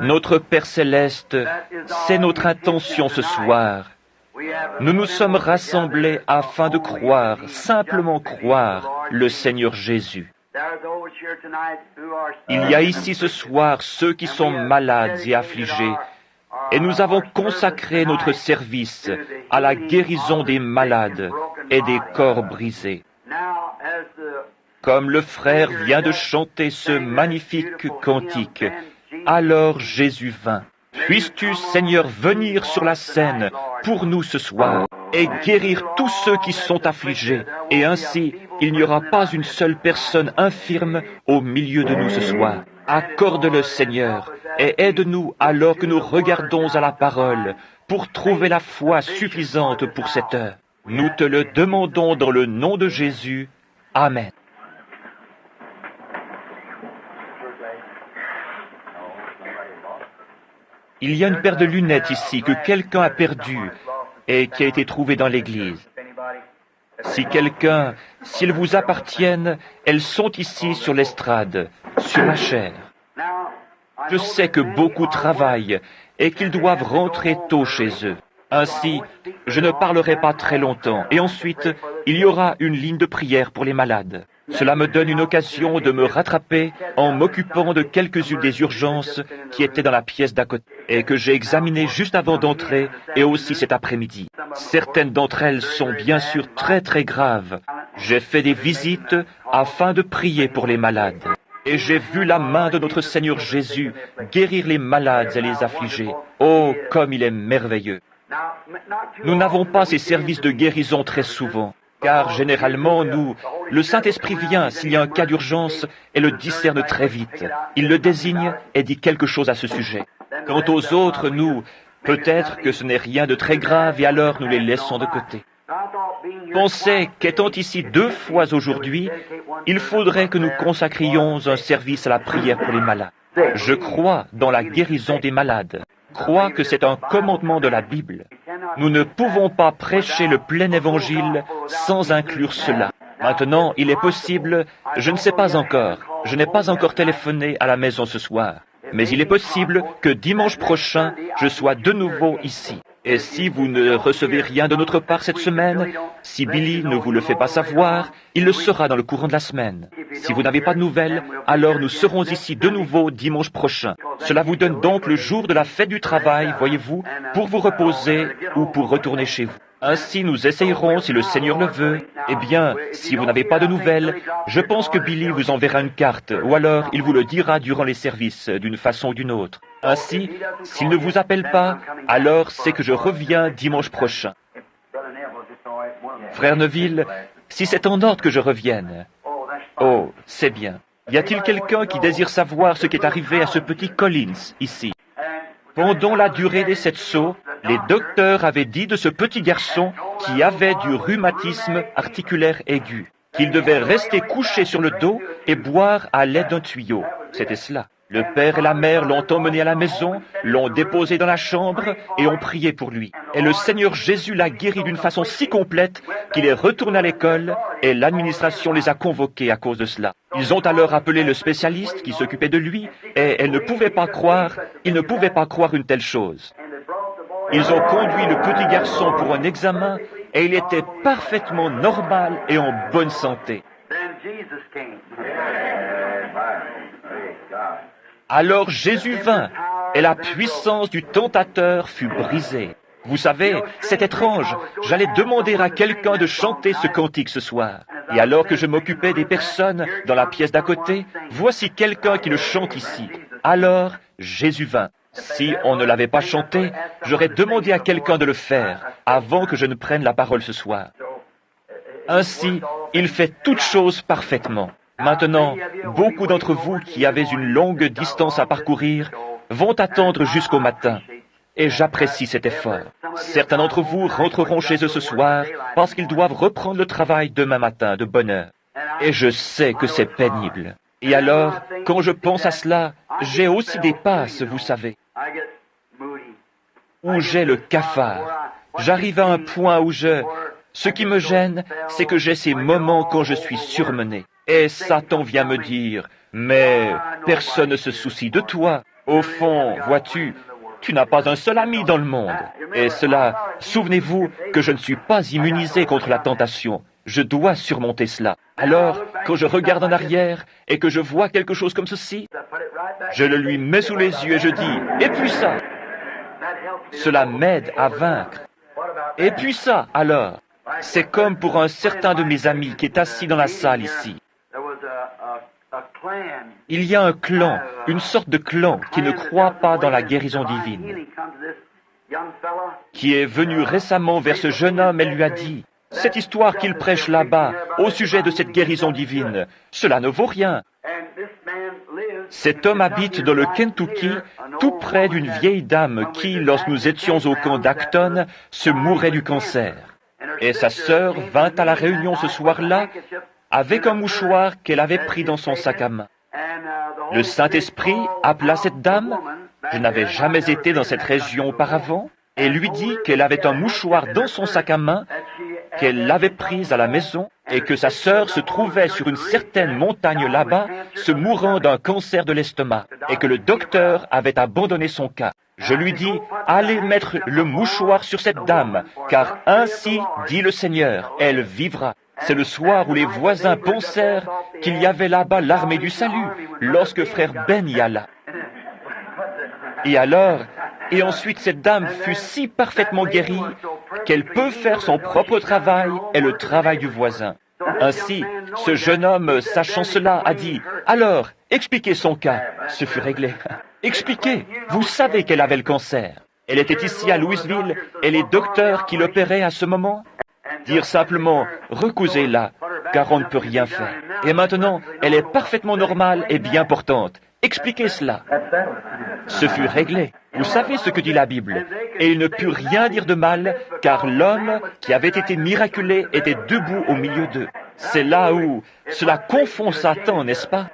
Notre Père céleste, c'est notre intention ce soir. Nous nous sommes rassemblés afin de croire, simplement croire, le Seigneur Jésus. Il y a ici ce soir ceux qui sont malades et affligés, et nous avons consacré notre service à la guérison des malades et des corps brisés. Comme le frère vient de chanter ce magnifique cantique, alors Jésus vint. Puisses-tu, Seigneur, venir sur la scène pour nous ce soir et guérir tous ceux qui sont affligés, et ainsi il n'y aura pas une seule personne infirme au milieu de nous ce soir. Accorde-le, Seigneur, et aide-nous alors que nous regardons à la parole pour trouver la foi suffisante pour cette heure. Nous te le demandons dans le nom de Jésus. Amen. Il y a une paire de lunettes ici que quelqu'un a perdue et qui a été trouvée dans l'église. S'ils vous appartiennent, elles sont ici sur l'estrade, sur la chaire. Je sais que beaucoup travaillent et qu'ils doivent rentrer tôt chez eux. Ainsi, je ne parlerai pas très longtemps, et ensuite, il y aura une ligne de prière pour les malades. Cela me donne une occasion de me rattraper en m'occupant de quelques-unes des urgences qui étaient dans la pièce d'à côté et que j'ai examinées juste avant d'entrer et aussi cet après-midi. Certaines d'entre elles sont bien sûr très très graves. J'ai fait des visites afin de prier pour les malades. Et j'ai vu la main de notre Seigneur Jésus guérir les malades et les affligés. Oh, comme il est merveilleux! Nous n'avons pas ces services de guérison très souvent. Car généralement, le Saint-Esprit vient s'il y a un cas d'urgence et le discerne très vite. Il le désigne et dit quelque chose à ce sujet. Quant aux autres, peut-être que ce n'est rien de très grave et alors nous les laissons de côté. Pensez qu'étant ici 2 fois aujourd'hui, il faudrait que nous consacrions un service à la prière pour les malades. Je crois dans la guérison des malades. Crois que c'est un commandement de la Bible. Nous ne pouvons pas prêcher le plein évangile sans inclure cela. Maintenant, il est possible, je ne sais pas encore, je n'ai pas encore téléphoné à la maison ce soir, mais il est possible que dimanche prochain, je sois de nouveau ici. Et si vous ne recevez rien de notre part cette semaine, si Billy ne vous le fait pas savoir, il le sera dans le courant de la semaine. Si vous n'avez pas de nouvelles, alors nous serons ici de nouveau dimanche prochain. Cela vous donne donc le jour de la fête du travail, voyez-vous, pour vous reposer ou pour retourner chez vous. Ainsi, nous essayerons, si le Seigneur le veut. Eh bien, si vous n'avez pas de nouvelles, je pense que Billy vous enverra une carte, ou alors il vous le dira durant les services, d'une façon ou d'une autre. Ainsi, s'il ne vous appelle pas, alors c'est que je reviens dimanche prochain. Frère Neville, si c'est en ordre que je revienne. Oh, c'est bien. Y a-t-il quelqu'un qui désire savoir ce qui est arrivé à ce petit Collins, ici? Pendant la durée des 7 sauts, les docteurs avaient dit de ce petit garçon qui avait du rhumatisme articulaire aigu, qu'il devait rester couché sur le dos et boire à l'aide d'un tuyau. C'était cela. Le père et la mère l'ont emmené à la maison, l'ont déposé dans la chambre et ont prié pour lui. Et le Seigneur Jésus l'a guéri d'une façon si complète qu'il est retourné à l'école et l'administration les a convoqués à cause de cela. Ils ont alors appelé le spécialiste qui s'occupait de lui et ils ne pouvaient pas croire une telle chose. Ils ont conduit le petit garçon pour un examen et il était parfaitement normal et en bonne santé. Alors Jésus vint, et la puissance du tentateur fut brisée. Vous savez, c'est étrange, j'allais demander à quelqu'un de chanter ce cantique ce soir. Et alors que je m'occupais des personnes dans la pièce d'à côté, voici quelqu'un qui le chante ici. Alors Jésus vint. Si on ne l'avait pas chanté, j'aurais demandé à quelqu'un de le faire, avant que je ne prenne la parole ce soir. Ainsi, il fait toutes choses parfaitement. Maintenant, beaucoup d'entre vous qui avez une longue distance à parcourir vont attendre jusqu'au matin, et j'apprécie cet effort. Certains d'entre vous rentreront chez eux ce soir parce qu'ils doivent reprendre le travail demain matin de bonne heure. Et je sais que c'est pénible. Et alors, quand je pense à cela, j'ai aussi des passes, vous savez, où j'ai le cafard. J'arrive à un point où ce qui me gêne, c'est que j'ai ces moments quand je suis surmené. Et Satan vient me dire, mais personne ne se soucie de toi. Au fond, vois-tu, tu n'as pas un seul ami dans le monde. Et cela, souvenez-vous que je ne suis pas immunisé contre la tentation. Je dois surmonter cela. Alors, quand je regarde en arrière et que je vois quelque chose comme ceci, je le lui mets sous les yeux et je dis, « Et puis ça !» Cela m'aide à vaincre. Et puis ça, alors, c'est comme pour un certain de mes amis qui est assis dans la salle ici. Il y a un clan, une sorte de clan qui ne croit pas dans la guérison divine, qui est venu récemment vers ce jeune homme et lui a dit, « Cette histoire qu'il prêche là-bas au sujet de cette guérison divine, cela ne vaut rien. » Cet homme habite dans le Kentucky, tout près d'une vieille dame qui, lorsque nous étions au camp d'Acton, se mourait du cancer. Et sa sœur vint à la réunion ce soir-là avec un mouchoir qu'elle avait pris dans son sac à main. Le Saint-Esprit appela cette dame, je n'avais jamais été dans cette région auparavant, et lui dit qu'elle avait un mouchoir dans son sac à main, qu'elle l'avait prise à la maison, et que sa sœur se trouvait sur une certaine montagne là-bas, se mourant d'un cancer de l'estomac, et que le docteur avait abandonné son cas. Je lui dis, allez mettre le mouchoir sur cette dame, car ainsi dit le Seigneur, elle vivra. C'est le soir où les voisins pensèrent qu'il y avait là-bas l'armée du salut, lorsque frère Ben y alla. Et ensuite cette dame fut si parfaitement guérie qu'elle peut faire son propre travail et le travail du voisin. Ainsi, ce jeune homme, sachant cela, a dit, « Alors, expliquez son cas. » Ce fut réglé. « Expliquez, vous savez qu'elle avait le cancer. Elle était ici à Louisville et les docteurs qui l'opéraient à ce moment dirent simplement, « Recousez-la, car on ne peut rien faire. » Et maintenant, elle est parfaitement normale et bien portante. Expliquez cela. Ce fut réglé. Vous savez ce que dit la Bible. Et il ne put rien dire de mal, car l'homme qui avait été miraculé était debout au milieu d'eux. C'est là où cela confond Satan, n'est-ce pas?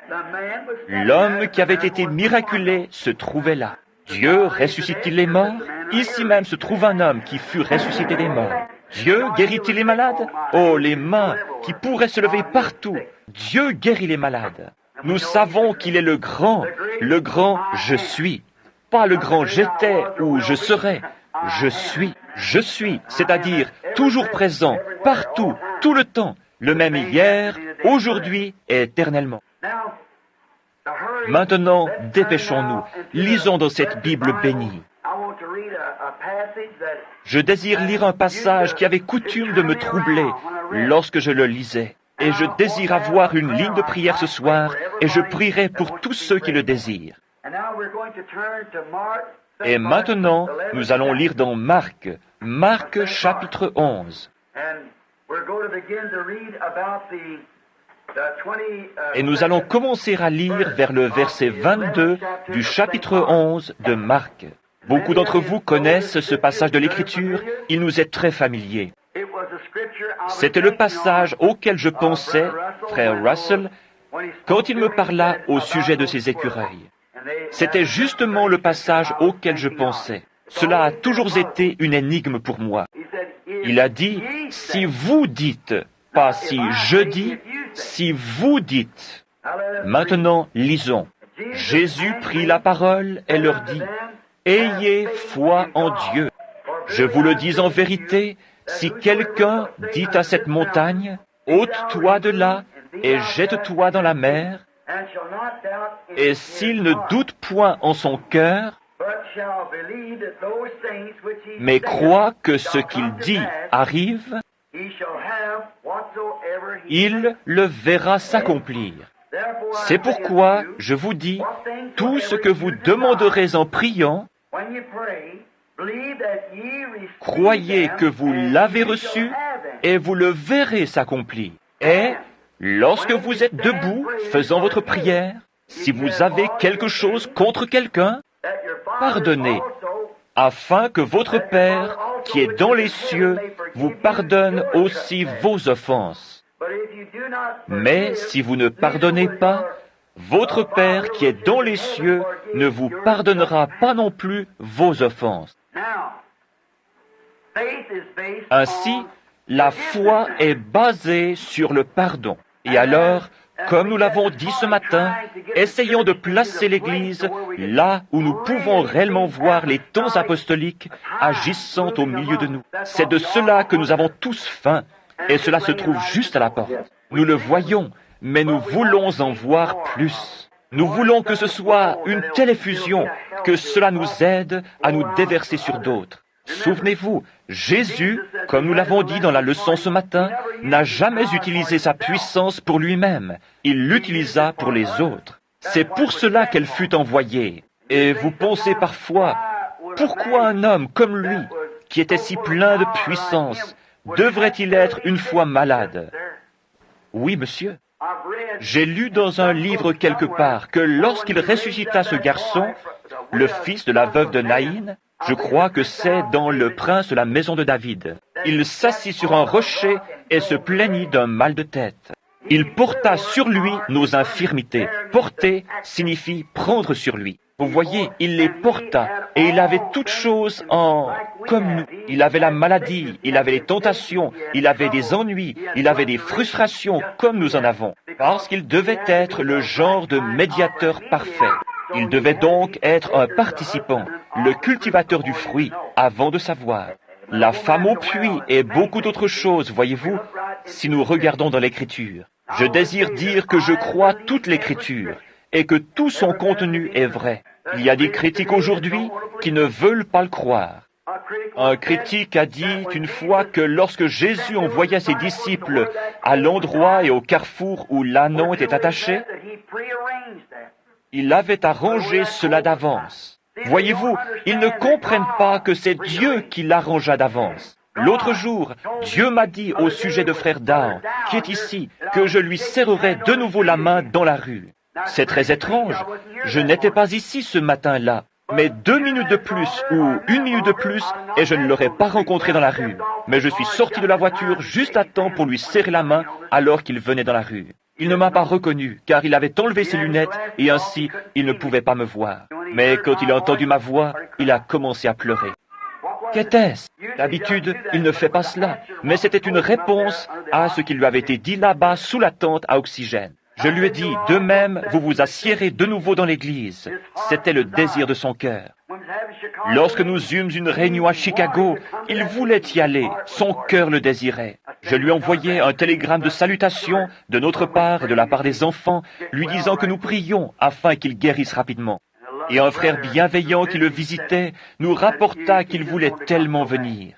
L'homme qui avait été miraculé se trouvait là. Dieu ressuscite-t-il les morts? Ici même se trouve un homme qui fut ressuscité des morts. Dieu guérit-il les malades? Oh, les mains qui pourraient se lever partout. Dieu guérit les malades. Nous savons qu'il est le grand je suis. Pas le grand j'étais ou je serai. Je suis, c'est-à-dire toujours présent, partout, tout le temps, le même hier, aujourd'hui et éternellement. Maintenant, dépêchons-nous, lisons dans cette Bible bénie. Je désire lire un passage qui avait coutume de me troubler lorsque je le lisais. Et je désire avoir une ligne de prière ce soir, et je prierai pour tous ceux qui le désirent. Et maintenant, nous allons lire dans Marc chapitre 11. Et nous allons commencer à lire vers le verset 22 du chapitre 11 de Marc. Beaucoup d'entre vous connaissent ce passage de l'Écriture, il nous est très familier. C'était le passage auquel je pensais, frère Russell, quand il me parla au sujet de ses écureuils. C'était justement le passage auquel je pensais. Cela a toujours été une énigme pour moi. Il a dit, si vous dites, pas si je dis, si vous dites. Maintenant, lisons. Jésus prit la parole et leur dit, ayez foi en Dieu. Je vous le dis en vérité, si quelqu'un dit à cette montagne, ôte-toi de là et jette-toi dans la mer, et s'il ne doute point en son cœur, mais croit que ce qu'il dit arrive, il le verra s'accomplir. C'est pourquoi je vous dis, tout ce que vous demanderez en priant, croyez que vous l'avez reçu et vous le verrez s'accomplir. Et lorsque vous êtes debout, faisant votre prière, si vous avez quelque chose contre quelqu'un, pardonnez, afin que votre Père, qui est dans les cieux, vous pardonne aussi vos offenses. Mais si vous ne pardonnez pas, votre Père qui est dans les cieux ne vous pardonnera pas non plus vos offenses. Ainsi, la foi est basée sur le pardon. Et alors, Comme nous l'avons dit ce matin, essayons de placer l'Église là où nous pouvons réellement voir les temps apostoliques agissant au milieu de nous. C'est de cela que nous avons tous faim, et cela se trouve juste à la porte. Nous le voyons, mais nous voulons en voir plus. Nous voulons que ce soit une telle effusion, que cela nous aide à nous déverser sur d'autres. Souvenez-vous, Jésus, comme nous l'avons dit dans la leçon ce matin, n'a jamais utilisé sa puissance pour lui-même. Il l'utilisa pour les autres. C'est pour cela qu'elle fut envoyée. Et vous pensez parfois, pourquoi un homme comme lui, qui était si plein de puissance, devrait-il être une fois malade? Oui, monsieur. J'ai lu dans un livre quelque part que lorsqu'il ressuscita ce garçon, le fils de la veuve de Naïn, je crois que c'est dans Le Prince de la maison de David, il s'assit sur un rocher et se plaignit d'un mal de tête. Il porta sur lui nos infirmités. Porter signifie prendre sur lui. Vous voyez, il les porta et il avait toutes choses comme nous. Il avait la maladie, il avait les tentations, il avait des ennuis, il avait des frustrations comme nous en avons. Parce qu'il devait être le genre de médiateur parfait. Il devait donc être un participant, le cultivateur du fruit, avant de savoir. La femme au puits et beaucoup d'autres choses, voyez-vous, si nous regardons dans l'Écriture. Je désire dire que je crois toute l'Écriture et que tout son contenu est vrai. Il y a des critiques aujourd'hui qui ne veulent pas le croire. Un critique a dit une fois que lorsque Jésus envoya ses disciples à l'endroit et au carrefour où l'ânon était attaché, il avait arrangé cela d'avance. Voyez-vous, ils ne comprennent pas que c'est Dieu qui l'arrangea d'avance. L'autre jour, Dieu m'a dit au sujet de frère Down, qui est ici, que je lui serrerai de nouveau la main dans la rue. C'est très étrange. Je n'étais pas ici ce matin-là, mais 2 minutes de plus ou 1 minute de plus et je ne l'aurais pas rencontré dans la rue. Mais je suis sorti de la voiture juste à temps pour lui serrer la main alors qu'il venait dans la rue. Il ne m'a pas reconnu, car il avait enlevé ses lunettes et ainsi il ne pouvait pas me voir. Mais quand il a entendu ma voix, il a commencé à pleurer. Qu'était-ce? D'habitude, il ne fait pas cela, mais c'était une réponse à ce qui lui avait été dit là-bas sous la tente à oxygène. Je lui ai dit, de même, vous vous assiérez de nouveau dans l'église. C'était le désir de son cœur. Lorsque nous eûmes une réunion à Chicago, il voulait y aller, son cœur le désirait. Je lui envoyai un télégramme de salutation de notre part et de la part des enfants, lui disant que nous prions afin qu'il guérisse rapidement. Et un frère bienveillant qui le visitait nous rapporta qu'il voulait tellement venir.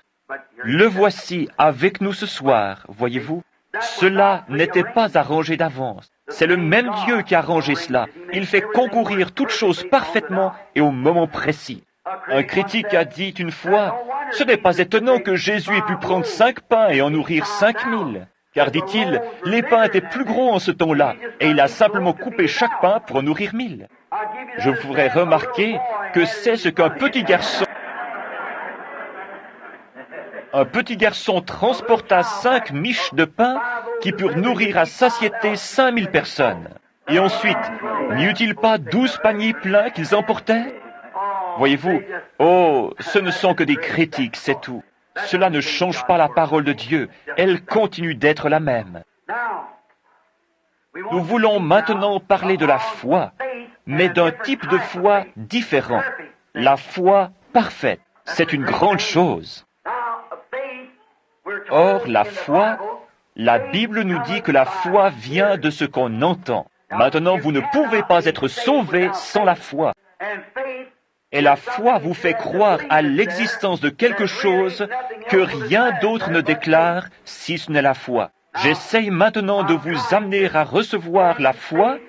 Le voici avec nous ce soir, voyez-vous. Cela n'était pas arrangé d'avance. C'est le même Dieu qui a arrangé cela. Il fait concourir toutes choses parfaitement et au moment précis. Un critique a dit une fois, « Ce n'est pas étonnant que Jésus ait pu prendre 5 pains et en nourrir 5000. Car, dit-il, les pains étaient plus gros en ce temps-là, et il a simplement coupé chaque pain pour en nourrir 1000. Je vous ferai remarquer que c'est ce qu'un petit garçon transporta 5 miches de pain qui purent nourrir à satiété 5000 personnes. Et ensuite, n'y eut-il pas 12 paniers pleins qu'ils emportaient? Voyez-vous, oh, ce ne sont que des critiques, c'est tout. Cela ne change pas la parole de Dieu. Elle continue d'être la même. Nous voulons maintenant parler de la foi, mais d'un type de foi différent. La foi parfaite. C'est une grande chose. Or, la foi, la Bible nous dit que la foi vient de ce qu'on entend. Maintenant, vous ne pouvez pas être sauvé sans la foi. Et la foi vous fait croire à l'existence de quelque chose que rien d'autre ne déclare si ce n'est la foi. J'essaye maintenant de vous amener à recevoir la foi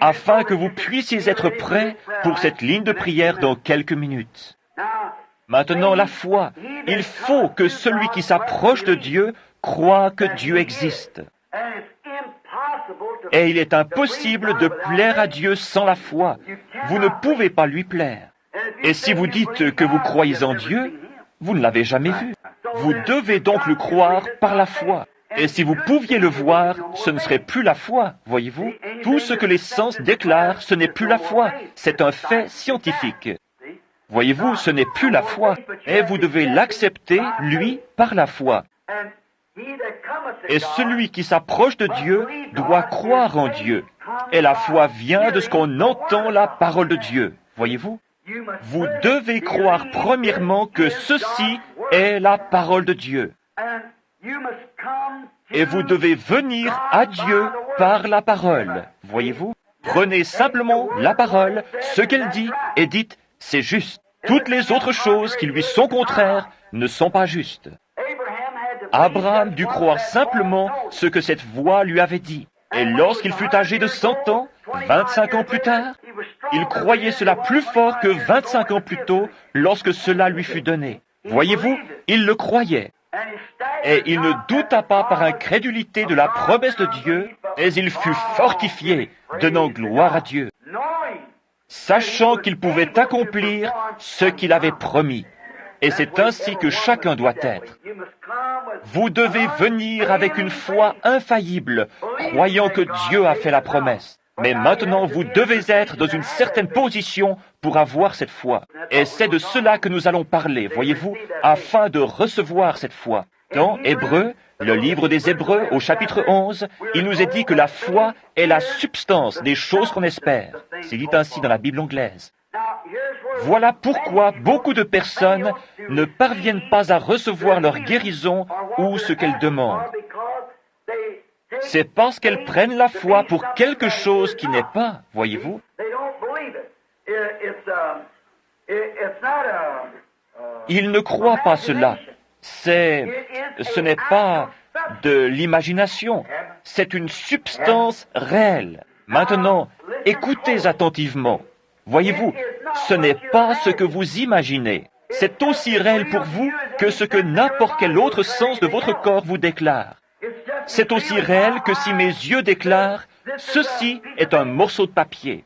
afin que vous puissiez être prêts pour cette ligne de prière dans quelques minutes. Maintenant, la foi, il faut que celui qui s'approche de Dieu croit que Dieu existe. Et il est impossible de plaire à Dieu sans la foi. Vous ne pouvez pas lui plaire. Et si vous dites que vous croyez en Dieu, vous ne l'avez jamais vu. Vous devez donc le croire par la foi. Et si vous pouviez le voir, ce ne serait plus la foi, voyez-vous. Tout ce que les sens déclarent, ce n'est plus la foi. C'est un fait scientifique. Voyez-vous, ce n'est plus la foi. Et vous devez l'accepter, lui, par la foi. Et celui qui s'approche de Dieu doit croire en Dieu. Et la foi vient de ce qu'on entend la parole de Dieu. Voyez-vous? Vous devez croire premièrement que ceci est la parole de Dieu. Et vous devez venir à Dieu par la parole. Voyez-vous? Prenez simplement la parole, ce qu'elle dit, et dites, c'est juste. Toutes les autres choses qui lui sont contraires ne sont pas justes. Abraham dut croire simplement ce que cette voix lui avait dit. Et lorsqu'il fut âgé de 100 ans, 25 ans plus tard, il croyait cela plus fort que 25 ans plus tôt lorsque cela lui fut donné. Voyez-vous, il le croyait. Et il ne douta pas par incrédulité de la promesse de Dieu, mais il fut fortifié, donnant gloire à Dieu, sachant qu'il pouvait accomplir ce qu'il avait promis. Et c'est ainsi que chacun doit être. Vous devez venir avec une foi infaillible, croyant que Dieu a fait la promesse. Mais maintenant, vous devez être dans une certaine position pour avoir cette foi. Et c'est de cela que nous allons parler, voyez-vous, afin de recevoir cette foi. Dans Hébreux, le livre des Hébreux, au chapitre 11, il nous est dit que la foi est la substance des choses qu'on espère. C'est dit ainsi dans la Bible anglaise. Voilà pourquoi beaucoup de personnes ne parviennent pas à recevoir leur guérison ou ce qu'elles demandent. C'est parce qu'elles prennent la foi pour quelque chose qui n'est pas, voyez-vous. Ils ne croient pas cela. Ce n'est pas de l'imagination, c'est une substance réelle. Maintenant, écoutez attentivement. Voyez-vous, ce n'est pas ce que vous imaginez. C'est aussi réel pour vous que ce que n'importe quel autre sens de votre corps vous déclare. C'est aussi réel que si mes yeux déclarent « ceci est un morceau de papier ».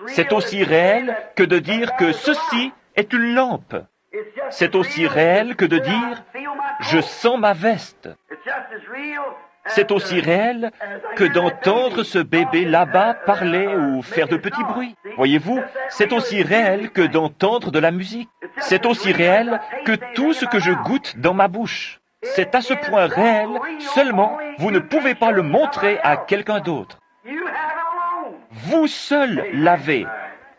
C'est aussi réel que de dire que ceci est une lampe. C'est aussi réel que de dire « je sens ma veste ». C'est aussi réel que d'entendre ce bébé là-bas parler ou faire de petits bruits. Voyez-vous, c'est aussi réel que d'entendre de la musique. C'est aussi réel que tout ce que je goûte dans ma bouche. C'est à ce point réel, seulement vous ne pouvez pas le montrer à quelqu'un d'autre. Vous seul l'avez.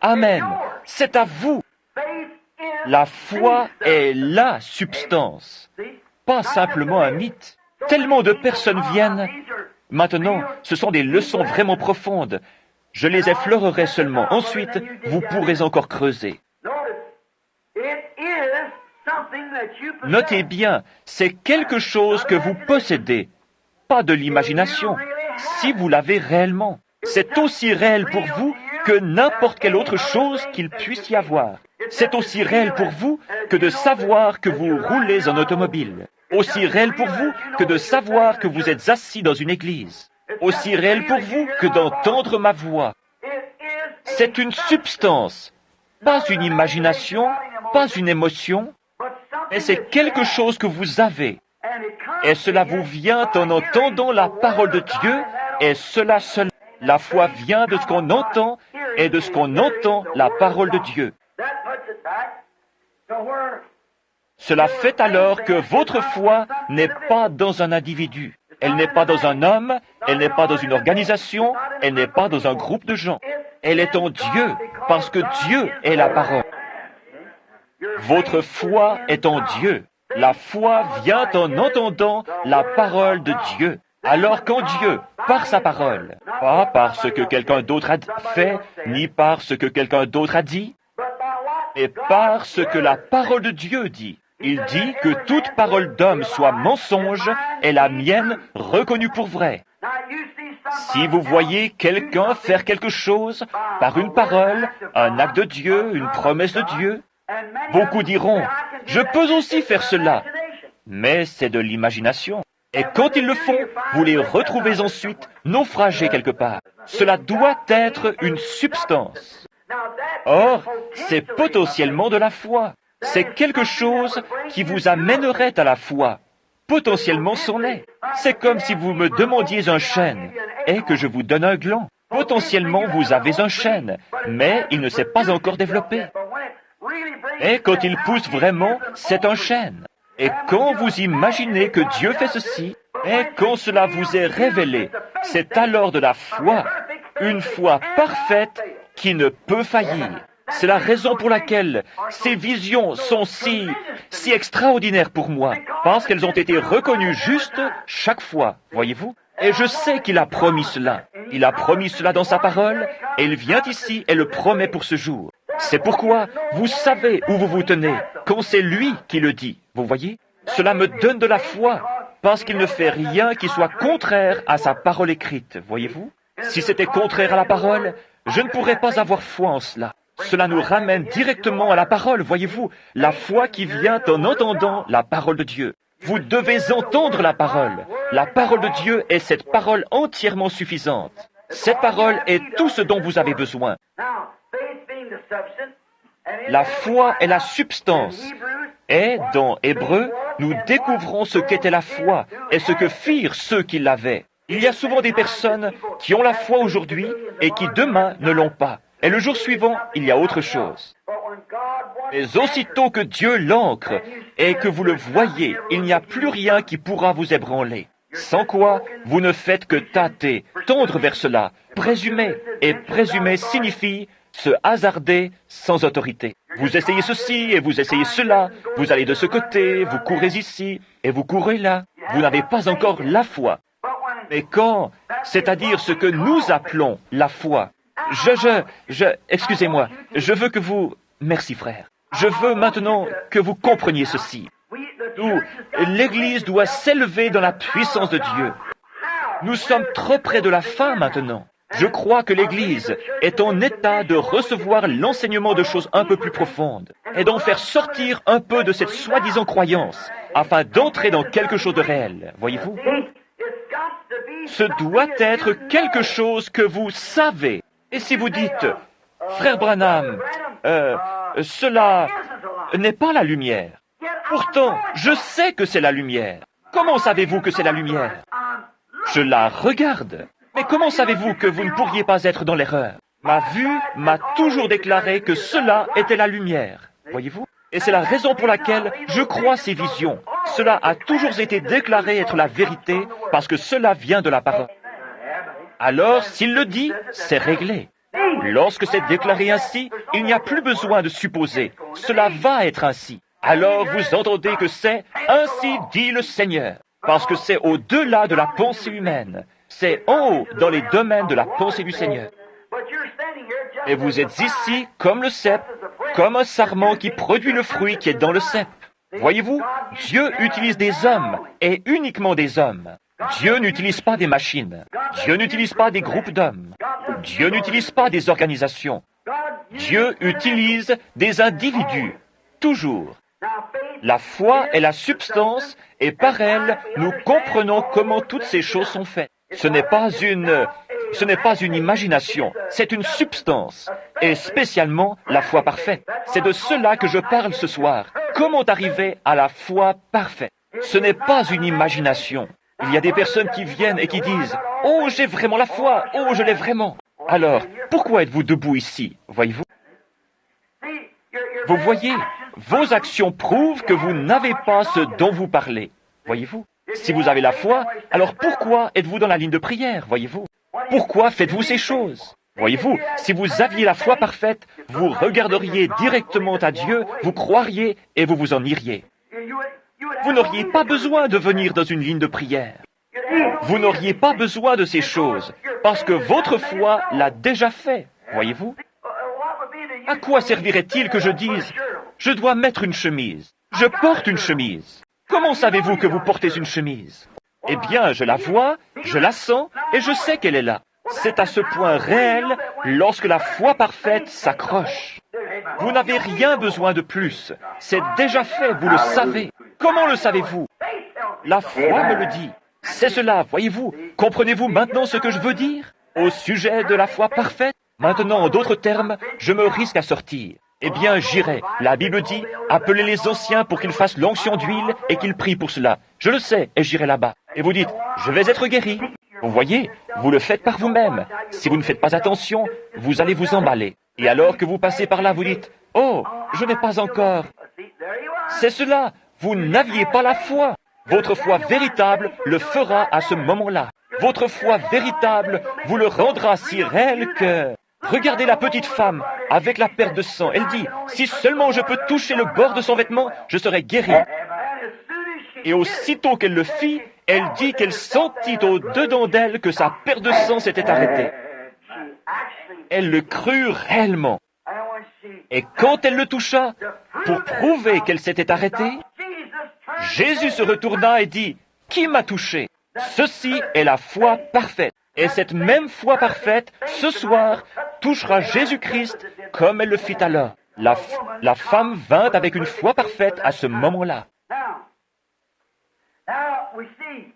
Amen. C'est à vous. La foi est la substance, pas simplement un mythe. Tellement de personnes viennent. Maintenant, ce sont des leçons vraiment profondes. Je les effleurerai seulement. Ensuite, vous pourrez encore creuser. Notez bien, c'est quelque chose que vous possédez, pas de l'imagination, si vous l'avez réellement. C'est aussi réel pour vous que n'importe quelle autre chose qu'il puisse y avoir. C'est aussi réel pour vous que de savoir que vous roulez en automobile. Aussi réel pour vous que de savoir que vous êtes assis dans une église. Aussi réel pour vous que d'entendre ma voix. C'est une substance, pas une imagination, pas une émotion, mais c'est quelque chose que vous avez. Et cela vous vient en entendant la parole de Dieu, et cela seul. La foi vient de ce qu'on entend, et de ce qu'on entend la parole de Dieu. Cela fait alors que votre foi n'est pas dans un individu. Elle n'est pas dans un homme, elle n'est pas dans une organisation, elle n'est pas dans un groupe de gens. Elle est en Dieu, parce que Dieu est la parole. Votre foi est en Dieu. La foi vient en entendant la parole de Dieu. Alors qu'en Dieu, par sa parole, pas par ce que quelqu'un d'autre a fait, ni par ce que quelqu'un d'autre a dit, mais par ce que la parole de Dieu dit. Il dit que toute parole d'homme soit mensonge et la mienne reconnue pour vraie. Si vous voyez quelqu'un faire quelque chose par une parole, un acte de Dieu, une promesse de Dieu, beaucoup diront, « Je peux aussi faire cela », mais c'est de l'imagination. Et quand ils le font, vous les retrouvez ensuite naufragés quelque part. Cela doit être une substance. Or, c'est potentiellement de la foi. C'est quelque chose qui vous amènerait à la foi. Potentiellement c'en est. C'est comme si vous me demandiez un chêne et que je vous donne un gland. Potentiellement vous avez un chêne, mais il ne s'est pas encore développé. Et quand il pousse vraiment, c'est un chêne. Et quand vous imaginez que Dieu fait ceci, Et quand cela vous est révélé, c'est alors de la foi, une foi parfaite qui ne peut faillir. C'est la raison pour laquelle ces visions sont si extraordinaires pour moi, parce qu'elles ont été reconnues justes chaque fois, voyez-vous. Et je sais qu'il a promis cela. Il a promis cela dans sa parole, et il vient ici et le promet pour ce jour. C'est pourquoi vous savez où vous vous tenez, quand c'est lui qui le dit, vous voyez. Cela me donne de la foi, parce qu'il ne fait rien qui soit contraire à sa parole écrite, voyez-vous. Si c'était contraire à la parole, je ne pourrais pas avoir foi en cela. Cela nous ramène directement à la parole, voyez-vous, la foi qui vient en entendant la parole de Dieu. Vous devez entendre la parole. La parole de Dieu est cette parole entièrement suffisante. Cette parole est tout ce dont vous avez besoin. La foi est la substance. Et dans Hébreux, nous découvrons ce qu'était la foi et ce que firent ceux qui l'avaient. Il y a souvent des personnes qui ont la foi aujourd'hui et qui demain ne l'ont pas. Et le jour suivant, il y a autre chose. Mais aussitôt que Dieu l'ancre et que vous le voyez, il n'y a plus rien qui pourra vous ébranler. Sans quoi, vous ne faites que tâter, tendre vers cela, présumer. Et présumer signifie se hasarder sans autorité. Vous essayez ceci et vous essayez cela, vous allez de ce côté, vous courez ici et vous courez là. Vous n'avez pas encore la foi. Mais quand, c'est-à-dire ce que nous appelons la foi, excusez-moi, je veux que vous... Merci frère. Je veux maintenant que vous compreniez ceci. L'Église doit s'élever dans la puissance de Dieu. Nous sommes trop près de la fin maintenant. Je crois que l'Église est en état de recevoir l'enseignement de choses un peu plus profondes et d'en faire sortir un peu de cette soi-disant croyance afin d'entrer dans quelque chose de réel. Voyez-vous? Ce doit être quelque chose que vous savez. Et si vous dites, frère Branham, cela n'est pas la lumière. Pourtant, je sais que c'est la lumière. Comment savez-vous que c'est la lumière? Je la regarde. Mais comment savez-vous que vous ne pourriez pas être dans l'erreur? Ma vue m'a toujours déclaré que cela était la lumière. Voyez-vous? Et c'est la raison pour laquelle je crois ces visions. Cela a toujours été déclaré être la vérité parce que cela vient de la parole. Alors, s'il le dit, c'est réglé. Lorsque c'est déclaré ainsi, il n'y a plus besoin de supposer. Cela va être ainsi. Alors vous entendez que c'est « Ainsi dit le Seigneur », parce que c'est au-delà de la pensée humaine. C'est en haut dans les domaines de la pensée du Seigneur. Et vous êtes ici comme le cep, comme un sarment qui produit le fruit qui est dans le cep. Voyez-vous, Dieu utilise des hommes, et uniquement des hommes. Dieu n'utilise pas des machines. Dieu n'utilise pas des groupes d'hommes. Dieu n'utilise pas des organisations. Dieu utilise des individus, toujours. La foi est la substance, et par elle, nous comprenons comment toutes ces choses sont faites. Ce n'est pas une imagination, c'est une substance, et spécialement la foi parfaite. C'est de cela que je parle ce soir. Comment arriver à la foi parfaite? Ce n'est pas une imagination. Il y a des personnes qui viennent et qui disent « Oh, j'ai vraiment la foi, oh, je l'ai vraiment ». Alors, pourquoi êtes-vous debout ici, voyez-vous? Vous voyez, vos actions prouvent que vous n'avez pas ce dont vous parlez, voyez-vous? Si vous avez la foi, alors pourquoi êtes-vous dans la ligne de prière, voyez-vous? Pourquoi faites-vous ces choses? Voyez-vous, si vous aviez la foi parfaite, vous regarderiez directement à Dieu, vous croiriez et vous vous en iriez. Vous n'auriez pas besoin de venir dans une ligne de prière. Vous n'auriez pas besoin de ces choses, parce que votre foi l'a déjà fait, voyez-vous? À quoi servirait-il que je dise « Je dois mettre une chemise. Je porte une chemise. » Comment savez-vous que vous portez une chemise? Eh bien, je la vois, je la sens, et je sais qu'elle est là. C'est à ce point réel lorsque la foi parfaite s'accroche. Vous n'avez rien besoin de plus. C'est déjà fait, vous le savez. Comment le savez-vous? La foi me le dit. C'est cela, voyez-vous. Comprenez-vous maintenant ce que je veux dire? Au sujet de la foi parfaite, maintenant, en d'autres termes, je me risque à sortir. Eh bien, j'irai. La Bible dit, appelez les anciens pour qu'ils fassent l'onction d'huile et qu'ils prient pour cela. Je le sais, et j'irai là-bas. Et vous dites, je vais être guéri. Vous voyez, vous le faites par vous-même. Si vous ne faites pas attention, vous allez vous emballer. Et alors que vous passez par là, vous dites, oh, je n'ai pas encore. C'est cela, vous n'aviez pas la foi. Votre foi véritable le fera à ce moment-là. Votre foi véritable vous le rendra si réel que... Regardez la petite femme avec la perte de sang. Elle dit, si seulement je peux toucher le bord de son vêtement, je serai guérie. Et aussitôt qu'elle le fit, elle dit qu'elle sentit au-dedans d'elle que sa perte de sang s'était arrêtée. Elle le crut réellement. Et quand elle le toucha, pour prouver qu'elle s'était arrêtée, Jésus se retourna et dit, « Qui m'a touché ?» Ceci est la foi parfaite. Et cette même foi parfaite, ce soir, touchera Jésus-Christ comme elle le fit alors. La femme vint avec une foi parfaite à ce moment-là.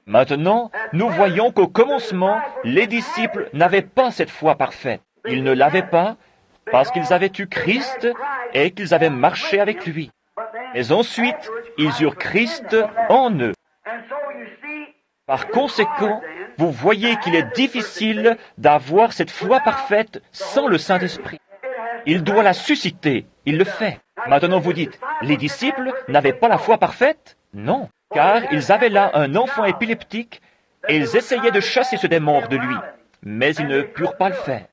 Maintenant, nous voyons qu'au commencement, les disciples n'avaient pas cette foi parfaite. Ils ne l'avaient pas parce qu'ils avaient eu Christ et qu'ils avaient marché avec lui. Mais ensuite, ils eurent Christ en eux. Par conséquent, vous voyez qu'il est difficile d'avoir cette foi parfaite sans le Saint-Esprit. Il doit la susciter, il le fait. Maintenant vous dites, les disciples n'avaient pas la foi parfaite? Non, car ils avaient là un enfant épileptique et ils essayaient de chasser ce démon hors de lui, mais ils ne purent pas le faire.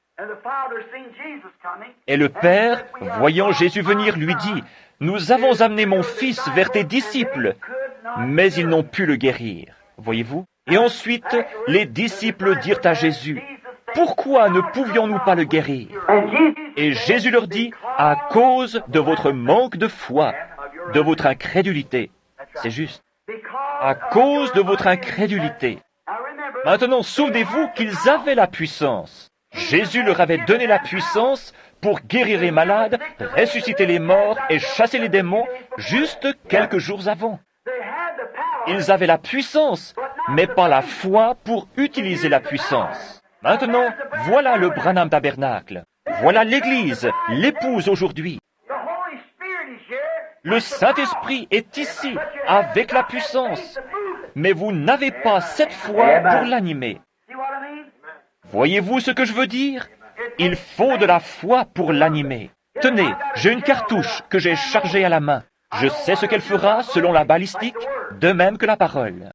Et le Père, voyant Jésus venir, lui dit, « Nous avons amené mon fils vers tes disciples, mais ils n'ont pu le guérir. » Voyez-vous? Et ensuite, les disciples dirent à Jésus, « Pourquoi ne pouvions-nous pas le guérir ?» Et Jésus leur dit, « À cause de votre manque de foi, de votre incrédulité. » C'est juste. À cause de votre incrédulité. Maintenant, souvenez-vous qu'ils avaient la puissance. Jésus leur avait donné la puissance pour guérir les malades, ressusciter les morts et chasser les démons juste quelques jours avant. Ils avaient la puissance, mais pas la foi pour utiliser la puissance. Maintenant, voilà le Branham Tabernacle. Voilà l'Église, l'épouse aujourd'hui. Le Saint-Esprit est ici, avec la puissance, mais vous n'avez pas cette foi pour l'animer. Voyez-vous ce que je veux dire? Il faut de la foi pour l'animer. Tenez, j'ai une cartouche que j'ai chargée à la main. Je sais ce qu'elle fera selon la balistique, de même que la parole.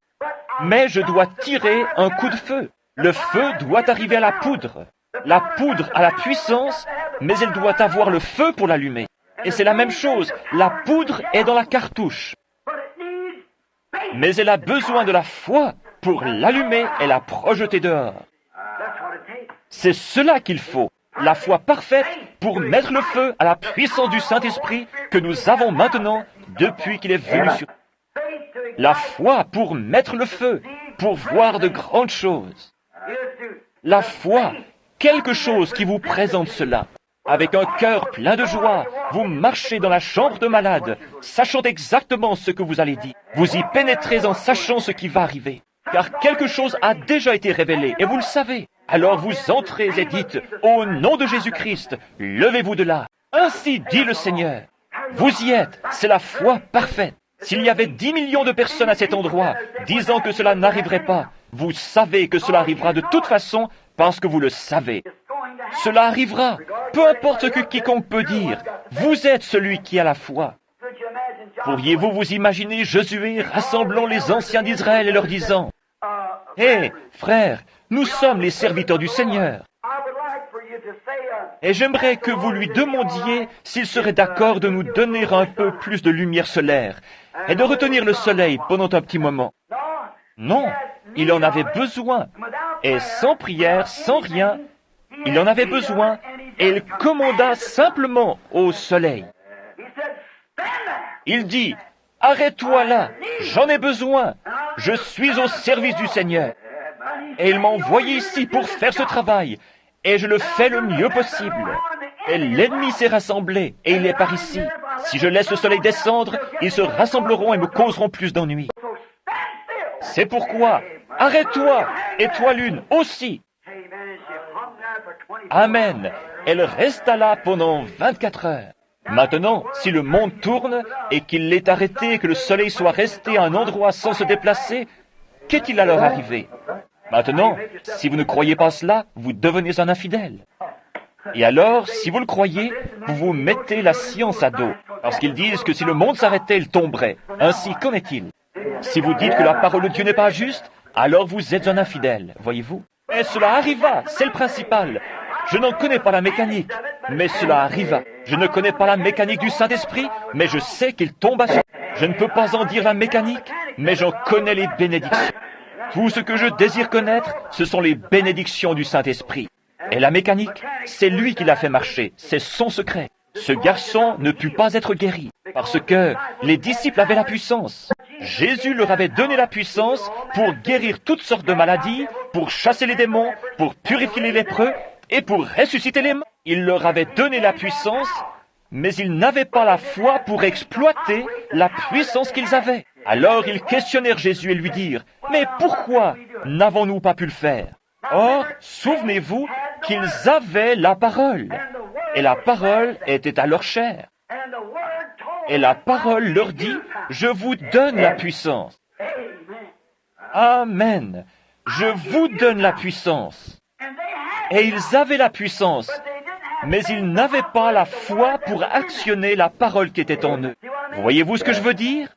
Mais je dois tirer un coup de feu. Le feu doit arriver à la poudre. La poudre a la puissance, mais elle doit avoir le feu pour l'allumer. Et c'est la même chose, la poudre est dans la cartouche. Mais elle a besoin de la foi pour l'allumer et la projeter dehors. C'est cela qu'il faut, la foi parfaite pour mettre le feu à la puissance du Saint-Esprit que nous avons maintenant depuis qu'il est venu sur nous. La foi pour mettre le feu, pour voir de grandes choses. La foi, quelque chose qui vous présente cela. Avec un cœur plein de joie, vous marchez dans la chambre de malade, sachant exactement ce que vous allez dire. Vous y pénétrez en sachant ce qui va arriver. Car quelque chose a déjà été révélé, et vous le savez. Alors vous entrez et dites, « Au nom de Jésus-Christ, levez-vous de là. » Ainsi dit le Seigneur. Vous y êtes, c'est la foi parfaite. S'il y avait 10 millions de personnes à cet endroit, disant que cela n'arriverait pas, vous savez que cela arrivera de toute façon, parce que vous le savez. Cela arrivera, peu importe ce que quiconque peut dire. Vous êtes celui qui a la foi. Pourriez-vous vous imaginer Josué rassemblant les anciens d'Israël et leur disant, « Hé, frères, nous sommes les serviteurs du Seigneur. Et j'aimerais que vous lui demandiez s'il serait d'accord de nous donner un peu plus de lumière solaire et de retenir le soleil pendant un petit moment. » Non, il en avait besoin. Et sans prière, sans rien, il en avait besoin et il commanda simplement au soleil. Il dit, « Arrête-toi là, j'en ai besoin, je suis au service du Seigneur. » Et il m'a envoyé ici pour faire ce travail, et je le fais le mieux possible. Et l'ennemi s'est rassemblé, et il est par ici. Si je laisse le soleil descendre, ils se rassembleront et me causeront plus d'ennuis. C'est pourquoi, arrête-toi, et toi l'une aussi. Amen. Elle resta là pendant 24 heures. Maintenant, si le monde tourne et qu'il l'ait arrêté et que le soleil soit resté à un endroit sans se déplacer, qu'est-il alors arrivé? Maintenant, si vous ne croyez pas cela, vous devenez un infidèle. Et alors, si vous le croyez, vous vous mettez la science à dos. Parce qu'ils disent que si le monde s'arrêtait, il tomberait. Ainsi, qu'en est-il? Si vous dites que la parole de Dieu n'est pas juste, alors vous êtes un infidèle, voyez-vous. Et cela arriva, c'est le principal. Je n'en connais pas la mécanique, mais cela arriva. Je ne connais pas la mécanique du Saint-Esprit, mais je sais qu'il tomba sur... Je ne peux pas en dire la mécanique, mais j'en connais les bénédictions. Tout ce que je désire connaître, ce sont les bénédictions du Saint-Esprit. Et la mécanique, c'est lui qui l'a fait marcher, c'est son secret. Ce garçon ne put pas être guéri, parce que les disciples avaient la puissance. Jésus leur avait donné la puissance pour guérir toutes sortes de maladies, pour chasser les démons, pour purifier les lépreux et pour ressusciter les morts. Il leur avait donné la puissance, mais ils n'avaient pas la foi pour exploiter la puissance qu'ils avaient. Alors ils questionnèrent Jésus et lui dirent, « Mais pourquoi n'avons-nous pas pu le faire ?» Or, souvenez-vous qu'ils avaient la parole, et la parole était à leur chair. Et la parole leur dit, « Je vous donne la puissance. » Amen. Je vous donne la puissance. Et ils avaient la puissance, mais ils n'avaient pas la foi pour actionner la parole qui était en eux. Voyez-vous ce que je veux dire?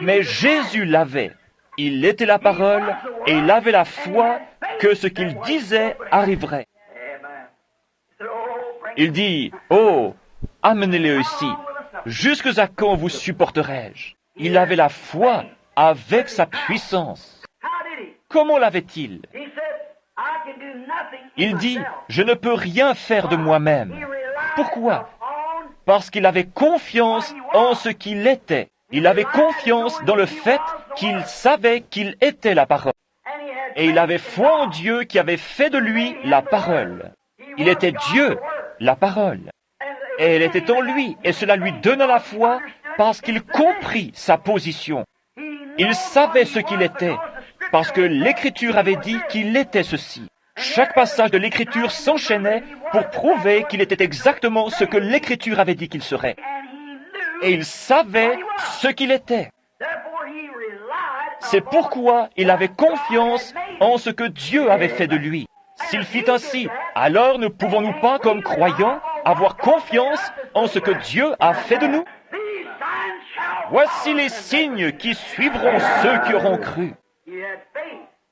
Mais Jésus l'avait. Il était la parole et il avait la foi que ce qu'il disait arriverait. Il dit, « Oh, amenez-les ici. Jusque à quand vous supporterai-je » Il avait la foi avec sa puissance. Comment l'avait-il? Il dit, « Je ne peux rien faire de moi-même. » Pourquoi? Parce qu'il avait confiance en ce qu'il était. Il avait confiance dans le fait qu'il savait qu'il était la parole. Et il avait foi en Dieu qui avait fait de lui la parole. Il était Dieu, la parole. Et elle était en lui, et cela lui donna la foi parce qu'il comprit sa position. Il savait ce qu'il était, parce que l'Écriture avait dit qu'il était ceci. Chaque passage de l'Écriture s'enchaînait pour prouver qu'il était exactement ce que l'Écriture avait dit qu'il serait. Et il savait ce qu'il était. C'est pourquoi il avait confiance en ce que Dieu avait fait de lui. S'il fit ainsi, alors ne pouvons-nous pas, comme croyants, avoir confiance en ce que Dieu a fait de nous? Voici les signes qui suivront ceux qui auront cru.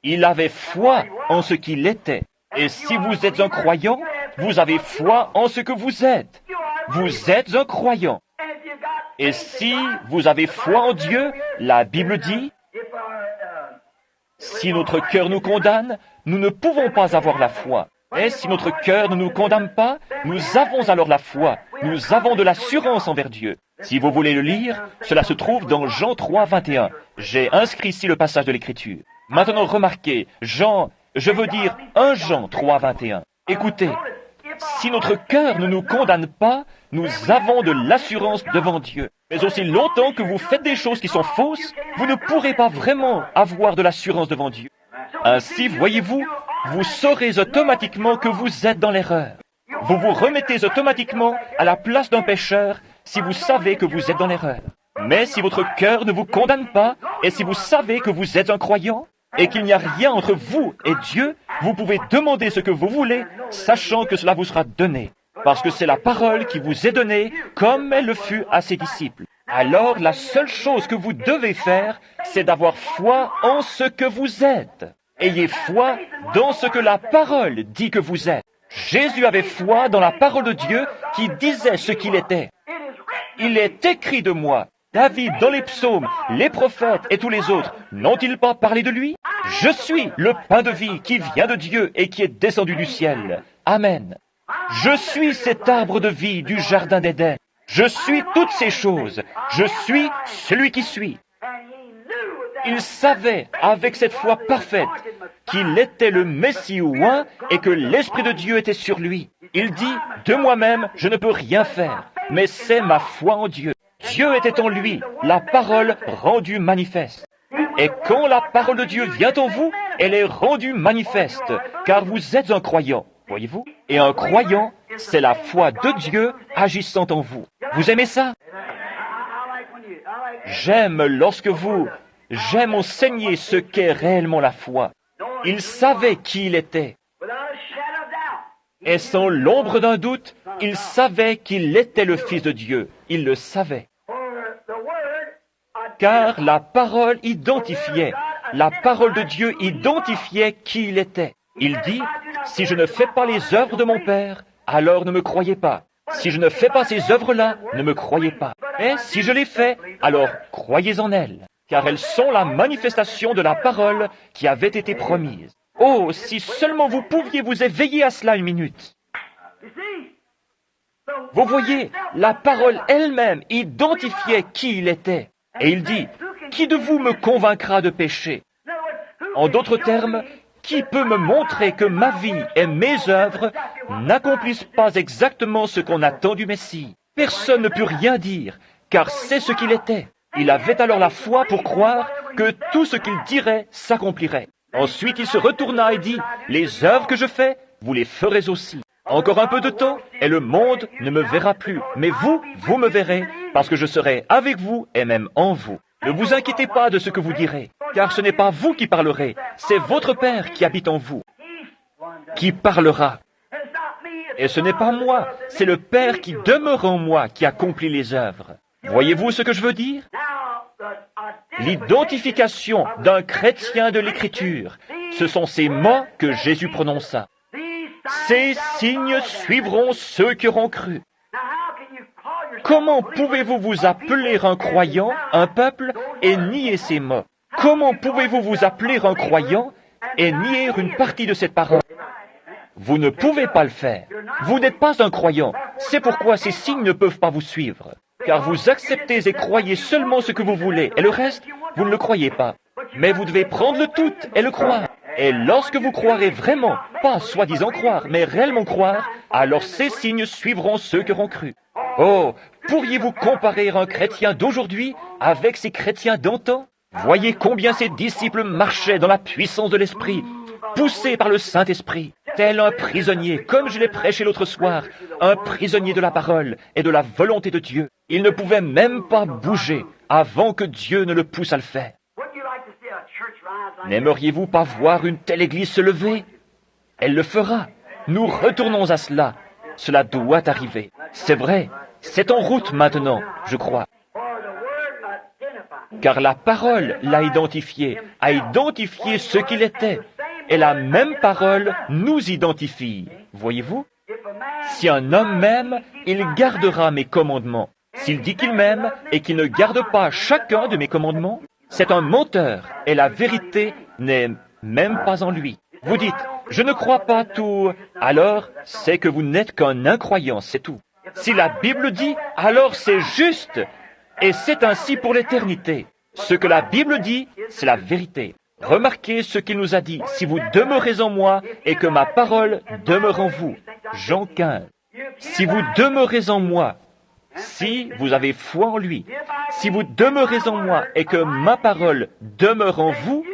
Il avait foi en ce qu'il était. Et si vous êtes un croyant, vous avez foi en ce que vous êtes. Vous êtes un croyant. Et si vous avez foi en Dieu, la Bible dit, si notre cœur nous condamne, nous ne pouvons pas avoir la foi. Et si notre cœur ne nous condamne pas, nous avons alors la foi. Nous avons de l'assurance envers Dieu. Si vous voulez le lire, cela se trouve dans Jean 3, 21. J'ai inscrit ici le passage de l'Écriture. Maintenant, remarquez, Jean 3, 21. Écoutez, si notre cœur ne nous condamne pas, nous avons de l'assurance devant Dieu. Mais aussi longtemps que vous faites des choses qui sont fausses, vous ne pourrez pas vraiment avoir de l'assurance devant Dieu. Ainsi, voyez-vous, vous saurez automatiquement que vous êtes dans l'erreur. Vous vous remettez automatiquement à la place d'un pécheur si vous savez que vous êtes dans l'erreur. Mais si votre cœur ne vous condamne pas, et si vous savez que vous êtes un croyant, et qu'il n'y a rien entre vous et Dieu, vous pouvez demander ce que vous voulez, sachant que cela vous sera donné. Parce que c'est la parole qui vous est donnée, comme elle le fut à ses disciples. Alors, la seule chose que vous devez faire, c'est d'avoir foi en ce que vous êtes. Ayez foi dans ce que la parole dit que vous êtes. Jésus avait foi dans la parole de Dieu qui disait ce qu'il était. Il est écrit de moi. David, dans les psaumes, les prophètes et tous les autres, n'ont-ils pas parlé de lui? Je suis le pain de vie qui vient de Dieu et qui est descendu du ciel. Amen. Je suis cet arbre de vie du jardin d'Éden. Je suis toutes ces choses. Je suis celui qui suis. Il savait, avec cette foi parfaite, qu'il était le Messie oint et que l'Esprit de Dieu était sur lui. Il dit, de moi-même, je ne peux rien faire, mais c'est ma foi en Dieu. Dieu était en lui, la parole rendue manifeste. Et quand la parole de Dieu vient en vous, elle est rendue manifeste, car vous êtes un croyant, voyez-vous? Et un croyant, c'est la foi de Dieu agissant en vous. Vous aimez ça? J'aime enseigner ce qu'est réellement la foi. Il savait qui il était. Et sans l'ombre d'un doute, il savait qu'il était le Fils de Dieu. Il le savait. car la parole identifiait, la parole de Dieu identifiait qui il était. Il dit, si je ne fais pas les œuvres de mon Père, alors ne me croyez pas. Si je ne fais pas ces œuvres-là, ne me croyez pas. Mais si je les fais, alors croyez en elles, car elles sont la manifestation de la parole qui avait été promise. Oh, si seulement vous pouviez vous éveiller à cela une minute. Vous voyez, la parole elle-même identifiait qui il était. Et il dit, qui de vous me convaincra de péché? En d'autres termes, qui peut me montrer que ma vie et mes œuvres n'accomplissent pas exactement ce qu'on attend du Messie? Personne ne peut rien dire, car c'est ce qu'il était. Il avait alors la foi pour croire que tout ce qu'il dirait s'accomplirait. Ensuite, il se retourna et dit, les œuvres que je fais, vous les ferez aussi. Encore un peu de temps, et le monde ne me verra plus. Mais vous, vous me verrez, parce que je serai avec vous et même en vous. Ne vous inquiétez pas de ce que vous direz, car ce n'est pas vous qui parlerez, c'est votre Père qui habite en vous, qui parlera. Et ce n'est pas moi, c'est le Père qui demeure en moi qui accomplit les œuvres. Voyez-vous ce que je veux dire? L'identification d'un chrétien de l'Écriture, ce sont ces mots que Jésus prononça. Ces signes suivront ceux qui auront cru. Comment pouvez-vous vous appeler un croyant, un peuple, et nier ces mots? Comment pouvez-vous vous appeler un croyant et nier une partie de cette parole? Vous ne pouvez pas le faire. Vous n'êtes pas un croyant. C'est pourquoi ces signes ne peuvent pas vous suivre. Car vous acceptez et croyez seulement ce que vous voulez, et le reste, vous ne le croyez pas. Mais vous devez prendre le tout et le croire. Et lorsque vous croirez vraiment, pas soi-disant croire, mais réellement croire, alors ces signes suivront ceux qui auront cru. Oh, pourriez-vous comparer un chrétien d'aujourd'hui avec ces chrétiens d'antan? Voyez combien ces disciples marchaient dans la puissance de l'Esprit, poussés par le Saint-Esprit, tel un prisonnier, comme je l'ai prêché l'autre soir, un prisonnier de la parole et de la volonté de Dieu. Il ne pouvait même pas bouger avant que Dieu ne le pousse à le faire. N'aimeriez-vous pas voir une telle église se lever? Elle le fera. Nous retournons à cela. Cela doit arriver. C'est vrai, c'est en route maintenant, je crois. Car la parole l'a identifié, a identifié ce qu'il était. Et la même parole nous identifie. Voyez-vous? Si un homme m'aime, il gardera mes commandements. S'il dit qu'il m'aime et qu'il ne garde pas chacun de mes commandements, c'est un menteur et la vérité n'est même pas en lui. Vous dites, je ne crois pas tout, alors c'est que vous n'êtes qu'un incroyant, c'est tout. Si la Bible dit, alors c'est juste, et c'est ainsi pour l'éternité. Ce que la Bible dit, c'est la vérité. Remarquez ce qu'il nous a dit, si vous demeurez en moi et que ma parole demeure en vous. Jean 15. Si vous demeurez en moi, si vous avez foi en lui, si vous demeurez en moi et que ma parole demeure en vous,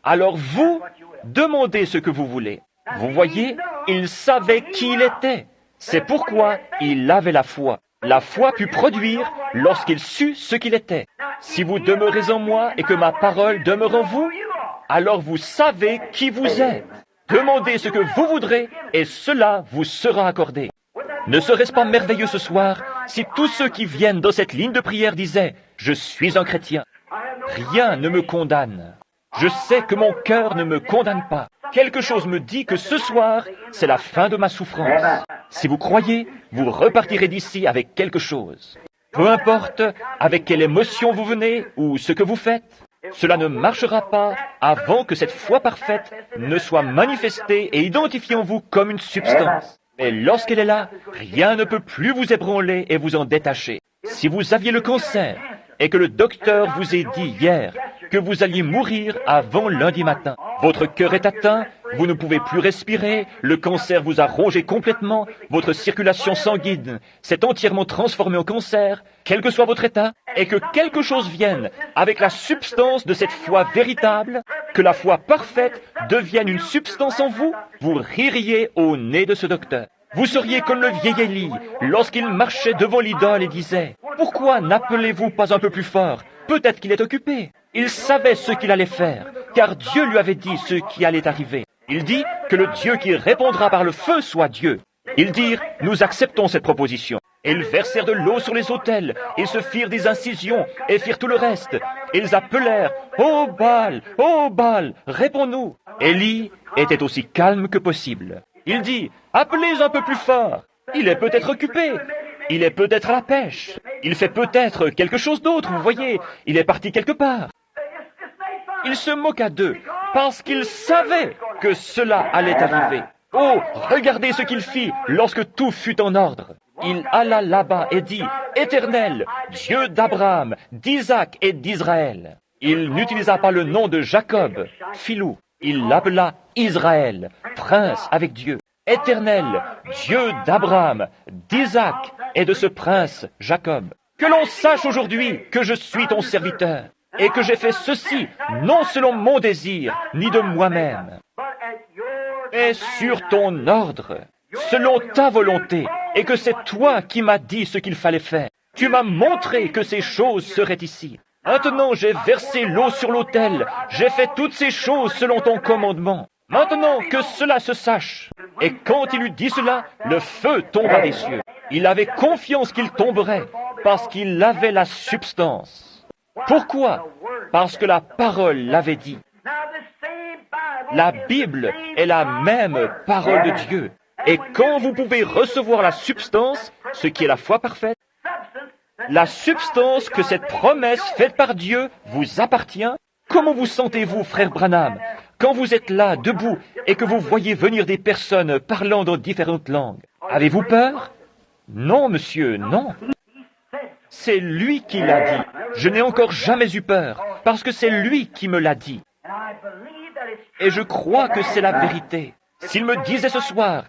alors vous, demandez ce que vous voulez. Vous voyez, il savait qui il était. C'est pourquoi il avait la foi. La foi put produire lorsqu'il sut ce qu'il était. Si vous demeurez en moi et que ma parole demeure en vous, alors vous savez qui vous êtes. Demandez ce que vous voudrez et cela vous sera accordé. Ne serait-ce pas merveilleux ce soir si tous ceux qui viennent dans cette ligne de prière disaient « Je suis un chrétien ». Rien ne me condamne. Je sais que mon cœur ne me condamne pas. Quelque chose me dit que ce soir, c'est la fin de ma souffrance. Si vous croyez, vous repartirez d'ici avec quelque chose. Peu importe avec quelle émotion vous venez ou ce que vous faites, cela ne marchera pas avant que cette foi parfaite ne soit manifestée et identifiée en vous comme une substance. Et lorsqu'elle est là, rien ne peut plus vous ébranler et vous en détacher. Si vous aviez le cancer et que le docteur vous ait dit hier que vous alliez mourir avant lundi matin, votre cœur est atteint, vous ne pouvez plus respirer, le cancer vous a rongé complètement, votre circulation sanguine s'est entièrement transformée en cancer, quel que soit votre état, et que quelque chose vienne avec la substance de cette foi véritable, que la foi parfaite devienne une substance en vous, vous ririez au nez de ce docteur. Vous seriez comme le vieil Élie, lorsqu'il marchait devant l'idole et disait « Pourquoi n'appelez-vous pas un peu plus fort? Peut-être qu'il est occupé. » Il savait ce qu'il allait faire, car Dieu lui avait dit ce qui allait arriver. Il dit que le Dieu qui répondra par le feu soit Dieu. Ils dirent « Nous acceptons cette proposition. » Et ils versèrent de l'eau sur les autels, ils se firent des incisions et firent tout le reste. Ils appelèrent « Ô Baal, ô Baal, réponds-nous » Élie était aussi calme que possible. Il dit « Appelez un peu plus fort. Il est peut-être occupé. Il est peut-être à la pêche. Il fait peut-être quelque chose d'autre, vous voyez. Il est parti quelque part. » Il se moqua d'eux parce qu'il savait que cela allait arriver. Oh, regardez ce qu'il fit lorsque tout fut en ordre. Il alla là-bas et dit « Éternel, Dieu d'Abraham, d'Isaac et d'Israël. » Il n'utilisa pas le nom de Jacob, filou. Il l'appela Israël, prince avec Dieu. Éternel, Dieu d'Abraham, d'Isaac et de ce prince Jacob. Que l'on sache aujourd'hui que je suis ton serviteur et que j'ai fait ceci non selon mon désir, ni de moi-même, mais sur ton ordre, selon ta volonté, et que c'est toi qui m'as dit ce qu'il fallait faire. Tu m'as montré que ces choses seraient ici. Maintenant, j'ai versé l'eau sur l'autel. J'ai fait toutes ces choses selon ton commandement. Maintenant que cela se sache. Et quand il eut dit cela, le feu tomba des cieux. Il avait confiance qu'il tomberait, parce qu'il avait la substance. Pourquoi? Parce que la parole l'avait dit. La Bible est la même parole de Dieu. Et quand vous pouvez recevoir la substance, ce qui est la foi parfaite, la substance que cette promesse faite par Dieu vous appartient, comment vous sentez-vous, frère Branham, quand vous êtes là, debout, et que vous voyez venir des personnes parlant dans différentes langues? Avez-vous peur? Non, monsieur, non. C'est lui qui l'a dit. Je n'ai encore jamais eu peur, parce que c'est lui qui me l'a dit. Et je crois que c'est la vérité. S'il me disait ce soir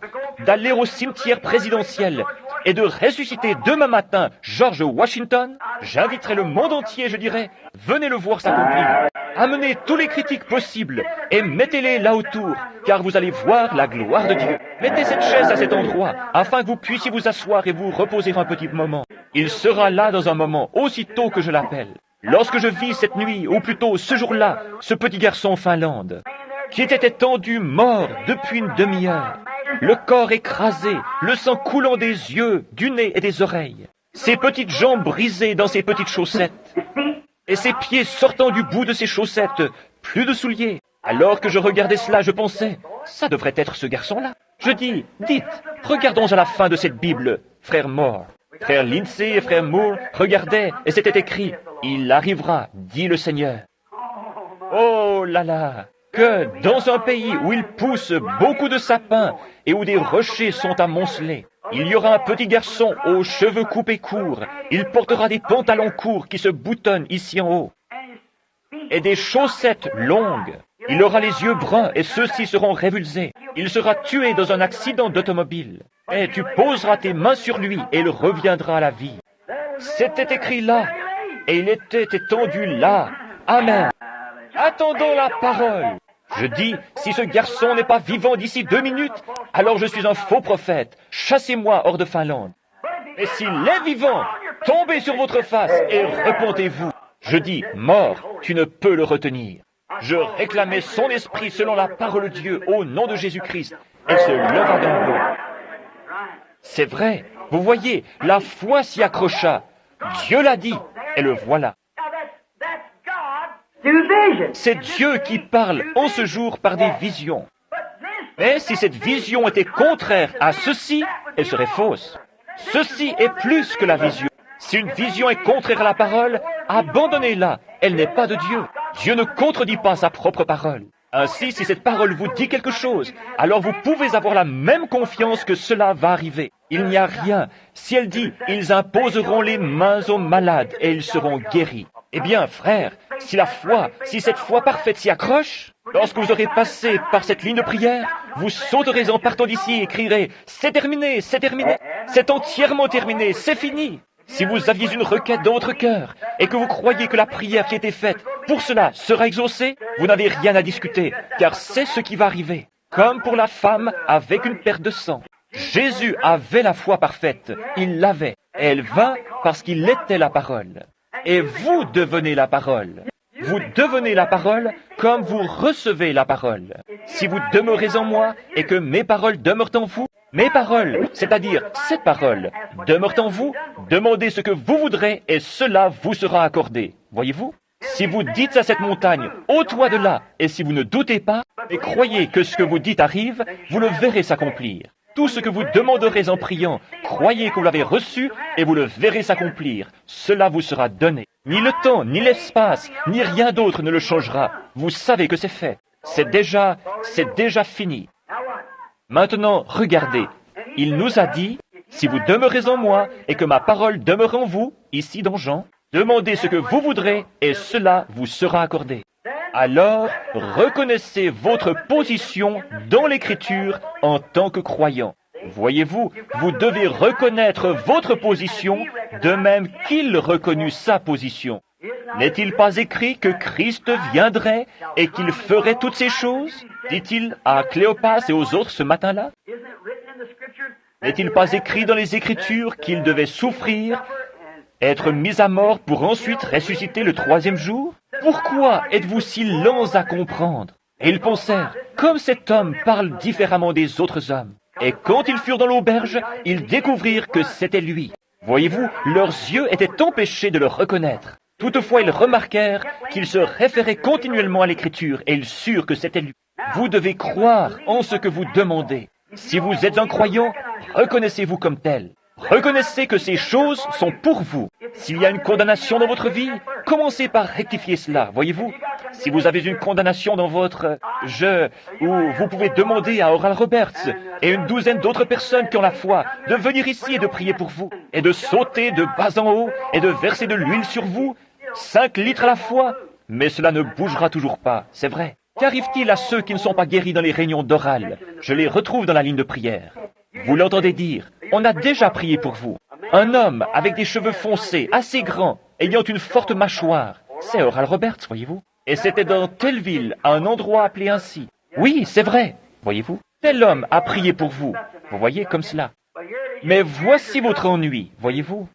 d'aller au cimetière présidentiel et de ressusciter demain matin George Washington, j'inviterais le monde entier, je dirais, venez le voir s'accomplir. Amenez tous les critiques possibles et mettez-les là autour, car vous allez voir la gloire de Dieu. Mettez cette chaise à cet endroit, afin que vous puissiez vous asseoir et vous reposer un petit moment. Il sera là dans un moment, aussitôt que je l'appelle. Lorsque je vis cette nuit, ou plutôt ce jour-là, ce petit garçon en Finlande, qui était étendu mort depuis une demi-heure, le corps écrasé, le sang coulant des yeux, du nez et des oreilles, ses petites jambes brisées dans ses petites chaussettes, et ses pieds sortant du bout de ses chaussettes, plus de souliers. Alors que je regardais cela, je pensais, ça devrait être ce garçon-là. Je dis, dites, regardons à la fin de cette Bible, frère Moore. Frère Lindsay et frère Moore regardaient, et c'était écrit, il arrivera, dit le Seigneur. Oh là là! Que dans un pays où il pousse beaucoup de sapins et où des rochers sont amoncelés, il y aura un petit garçon aux cheveux coupés courts. Il portera des pantalons courts qui se boutonnent ici en haut et des chaussettes longues. Il aura les yeux bruns et ceux-ci seront révulsés. Il sera tué dans un accident d'automobile. Et tu poseras tes mains sur lui et il reviendra à la vie. C'était écrit là et il était étendu là. Amen. Attendons la parole. Je dis, si ce garçon n'est pas vivant d'ici 2 minutes, alors je suis un faux prophète. Chassez-moi hors de Finlande. Mais s'il est vivant, tombez sur votre face et repentez-vous. Je dis, mort, tu ne peux le retenir. Je réclamais son esprit selon la parole de Dieu au nom de Jésus-Christ. Elle se leva dans l'eau. C'est vrai, vous voyez, la foi s'y accrocha. Dieu l'a dit, et le voilà. C'est Dieu qui parle en ce jour par des visions. Mais si cette vision était contraire à ceci, elle serait fausse. Ceci est plus que la vision. Si une vision est contraire à la parole, abandonnez-la. Elle n'est pas de Dieu. Dieu ne contredit pas sa propre parole. Ainsi, si cette parole vous dit quelque chose, alors vous pouvez avoir la même confiance que cela va arriver. Il n'y a rien. Si elle dit, ils imposeront les mains aux malades et ils seront guéris. Eh bien, frère, si cette foi parfaite s'y accroche, lorsque vous aurez passé par cette ligne de prière, vous sauterez en partant d'ici et crierez « C'est terminé, c'est entièrement terminé, c'est fini !» Si vous aviez une requête dans votre cœur et que vous croyez que la prière qui a été faite pour cela sera exaucée, vous n'avez rien à discuter, car c'est ce qui va arriver. Comme pour la femme avec une perte de sang. Jésus avait la foi parfaite, il l'avait, et elle vint parce qu'il était la parole. Et vous devenez la parole. Vous devenez la parole comme vous recevez la parole. Si vous demeurez en moi et que mes paroles demeurent en vous, mes paroles, c'est-à-dire cette parole, demeurent en vous, demandez ce que vous voudrez et cela vous sera accordé. Voyez-vous? Si vous dites à cette montagne, ôte-toi de là, et si vous ne doutez pas, et croyez que ce que vous dites arrive, vous le verrez s'accomplir. Tout ce que vous demanderez en priant, croyez que vous l'avez reçu, et vous le verrez s'accomplir. Cela vous sera donné. Ni le temps, ni l'espace, ni rien d'autre ne le changera. Vous savez que c'est fait. C'est déjà fini. Maintenant, regardez. Il nous a dit, si vous demeurez en moi, et que ma parole demeure en vous, ici dans Jean, demandez ce que vous voudrez, et cela vous sera accordé. Alors, reconnaissez votre position dans l'Écriture en tant que croyant. Voyez-vous, vous devez reconnaître votre position de même qu'il reconnut sa position. N'est-il pas écrit que Christ viendrait et qu'il ferait toutes ces choses? Dit-il à Cléopas et aux autres ce matin-là? N'est-il pas écrit dans les Écritures qu'il devait souffrir, être mis à mort pour ensuite ressusciter le troisième jour? Pourquoi êtes-vous si lents à comprendre? Et ils pensèrent, comme cet homme parle différemment des autres hommes. Et quand ils furent dans l'auberge, ils découvrirent que c'était lui. Voyez-vous, leurs yeux étaient empêchés de le reconnaître. Toutefois, ils remarquèrent qu'il se référait continuellement à l'Écriture et ils surent que c'était lui. Vous devez croire en ce que vous demandez. Si vous êtes un croyant, reconnaissez-vous comme tel. Reconnaissez que ces choses sont pour vous. S'il y a une condamnation dans votre vie, commencez par rectifier cela, voyez-vous. Si vous avez une condamnation dans votre ou vous pouvez demander à Oral Roberts et une douzaine d'autres personnes qui ont la foi de venir ici et de prier pour vous, et de sauter de bas en haut et de verser de l'huile sur vous, 5 litres à la fois, mais cela ne bougera toujours pas, c'est vrai. Qu'arrive-t-il à ceux qui ne sont pas guéris dans les réunions d'oral? Je les retrouve dans la ligne de prière. Vous l'entendez dire, on a déjà prié pour vous. Un homme avec des cheveux foncés, assez grands, ayant une forte mâchoire. C'est Oral Roberts, voyez-vous. Et c'était dans telle ville, à un endroit appelé ainsi. Oui, c'est vrai, voyez-vous. Tel homme a prié pour vous. Vous voyez, comme cela. Mais voici votre ennui, voyez-vous.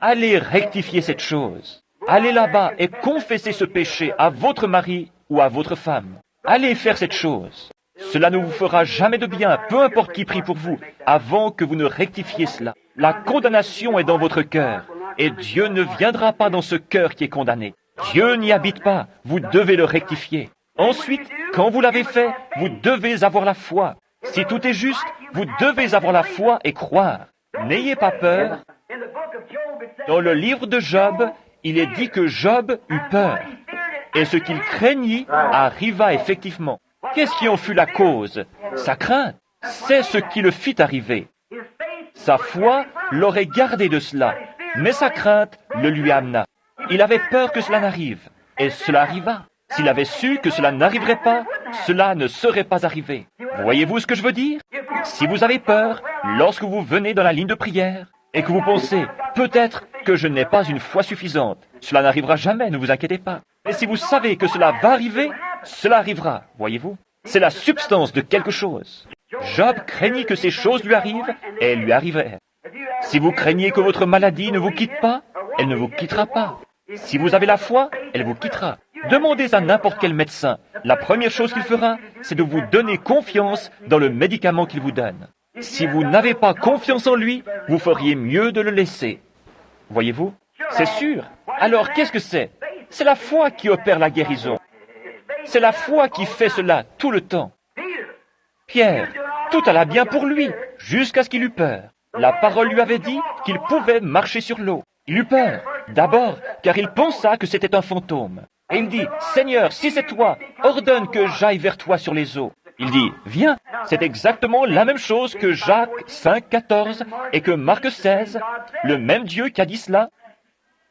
Allez rectifier cette chose. Allez là-bas et confessez ce péché à votre mari ou à votre femme. Allez faire cette chose. Cela ne vous fera jamais de bien, peu importe qui prie pour vous, avant que vous ne rectifiez cela. La condamnation est dans votre cœur, et Dieu ne viendra pas dans ce cœur qui est condamné. Dieu n'y habite pas, vous devez le rectifier. Ensuite, quand vous l'avez fait, vous devez avoir la foi. Si tout est juste, vous devez avoir la foi et croire. N'ayez pas peur. Dans le livre de Job, il est dit que Job eut peur. Et ce qu'il craignit arriva effectivement. Qu'est-ce qui en fut la cause? Sa crainte. C'est ce qui le fit arriver. Sa foi l'aurait gardé de cela, mais sa crainte le lui amena. Il avait peur que cela n'arrive, et cela arriva. S'il avait su que cela n'arriverait pas, cela ne serait pas arrivé. Voyez-vous ce que je veux dire? Si vous avez peur, lorsque vous venez dans la ligne de prière, et que vous pensez, peut-être que je n'ai pas une foi suffisante, cela n'arrivera jamais, ne vous inquiétez pas. Et si vous savez que cela va arriver, cela arrivera, voyez-vous. C'est la substance de quelque chose. Job craignit que ces choses lui arrivent, et elles lui arrivèrent. Si vous craignez que votre maladie ne vous quitte pas, elle ne vous quittera pas. Si vous avez la foi, elle vous quittera. Demandez à n'importe quel médecin. La première chose qu'il fera, c'est de vous donner confiance dans le médicament qu'il vous donne. Si vous n'avez pas confiance en lui, vous feriez mieux de le laisser. Voyez-vous? C'est sûr. Alors qu'est-ce que c'est? C'est la foi qui opère la guérison. C'est la foi qui fait cela tout le temps. Pierre, tout alla bien pour lui, jusqu'à ce qu'il eut peur. La parole lui avait dit qu'il pouvait marcher sur l'eau. Il eut peur, d'abord, car il pensa que c'était un fantôme. Et il dit, « Seigneur, si c'est toi, ordonne que j'aille vers toi sur les eaux. » Il dit, « Viens. » C'est exactement la même chose que Jacques 5, 14 et que Marc 16, le même Dieu qui a dit cela,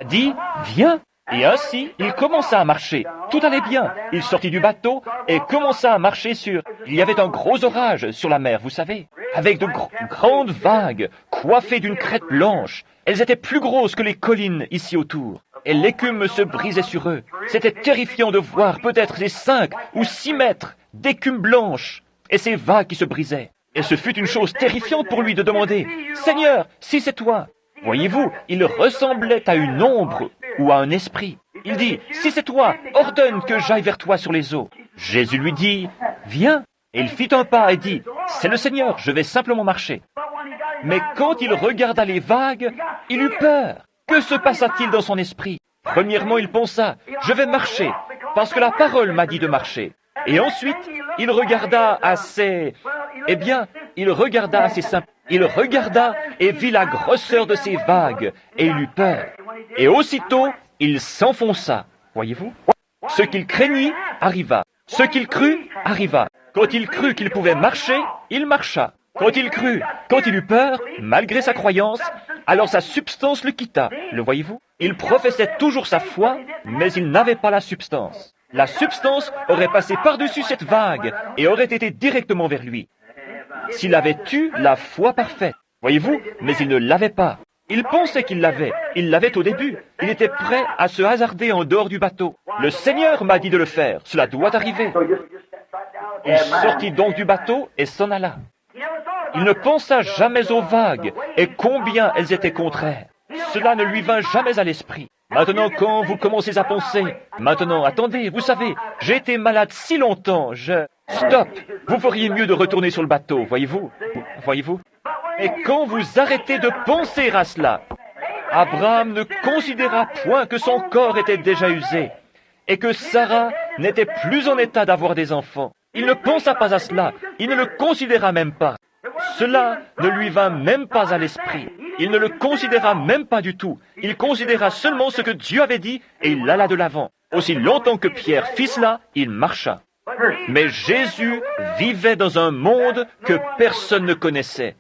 dit, « Viens. » Et ainsi, il commença à marcher. Tout allait bien. Il sortit du bateau et commença à marcher sur... Il y avait un gros orage sur la mer, vous savez, avec de grandes vagues, coiffées d'une crête blanche. Elles étaient plus grosses que les collines ici autour. Et l'écume se brisait sur eux. C'était terrifiant de voir peut-être ces 5 ou 6 mètres d'écume blanche et ces vagues qui se brisaient. Et ce fut une chose terrifiante pour lui de demander, « Seigneur, si c'est toi !» Voyez-vous, il ressemblait à une ombre ou à un esprit. Il dit, « Si c'est toi, ordonne que j'aille vers toi sur les eaux. » Jésus lui dit, « Viens. » Et il fit un pas et dit, « C'est le Seigneur, je vais simplement marcher. » Mais quand il regarda les vagues, il eut peur. Que se passa-t-il dans son esprit? Premièrement, il pensa, je vais marcher, parce que la parole m'a dit de marcher. Et ensuite, il regarda assez, il regarda assez simple. Il regarda et vit la grosseur de ces vagues, et il eut peur. Et aussitôt, il s'enfonça. Voyez-vous? Ce qu'il craignit arriva. Ce qu'il crut arriva. Quand il crut qu'il pouvait marcher, il marcha. Quand il eut peur, malgré sa croyance, alors sa substance le quitta. Le voyez-vous? Il professait toujours sa foi, mais il n'avait pas la substance. La substance aurait passé par-dessus cette vague et aurait été directement vers lui. S'il avait eu la foi parfaite, voyez-vous, mais il ne l'avait pas. Il pensait qu'il l'avait. Il l'avait au début. Il était prêt à se hasarder en dehors du bateau. Le Seigneur m'a dit de le faire. Cela doit arriver. Il sortit donc du bateau et s'en alla. Il ne pensa jamais aux vagues et combien elles étaient contraires. Cela ne lui vint jamais à l'esprit. Maintenant, quand vous commencez à penser, maintenant, attendez, vous savez, j'ai été malade si longtemps, Stop! Vous feriez mieux de retourner sur le bateau, voyez-vous? Et quand vous arrêtez de penser à cela, Abraham ne considéra point que son corps était déjà usé et que Sarah n'était plus en état d'avoir des enfants. Il ne pensa pas à cela, il ne le considéra même pas. Cela ne lui vint même pas à l'esprit. Il ne le considéra même pas du tout. Il considéra seulement ce que Dieu avait dit et il alla de l'avant. Aussi longtemps que Pierre fit cela, il marcha. Mais Jésus vivait dans un monde que personne ne connaissait.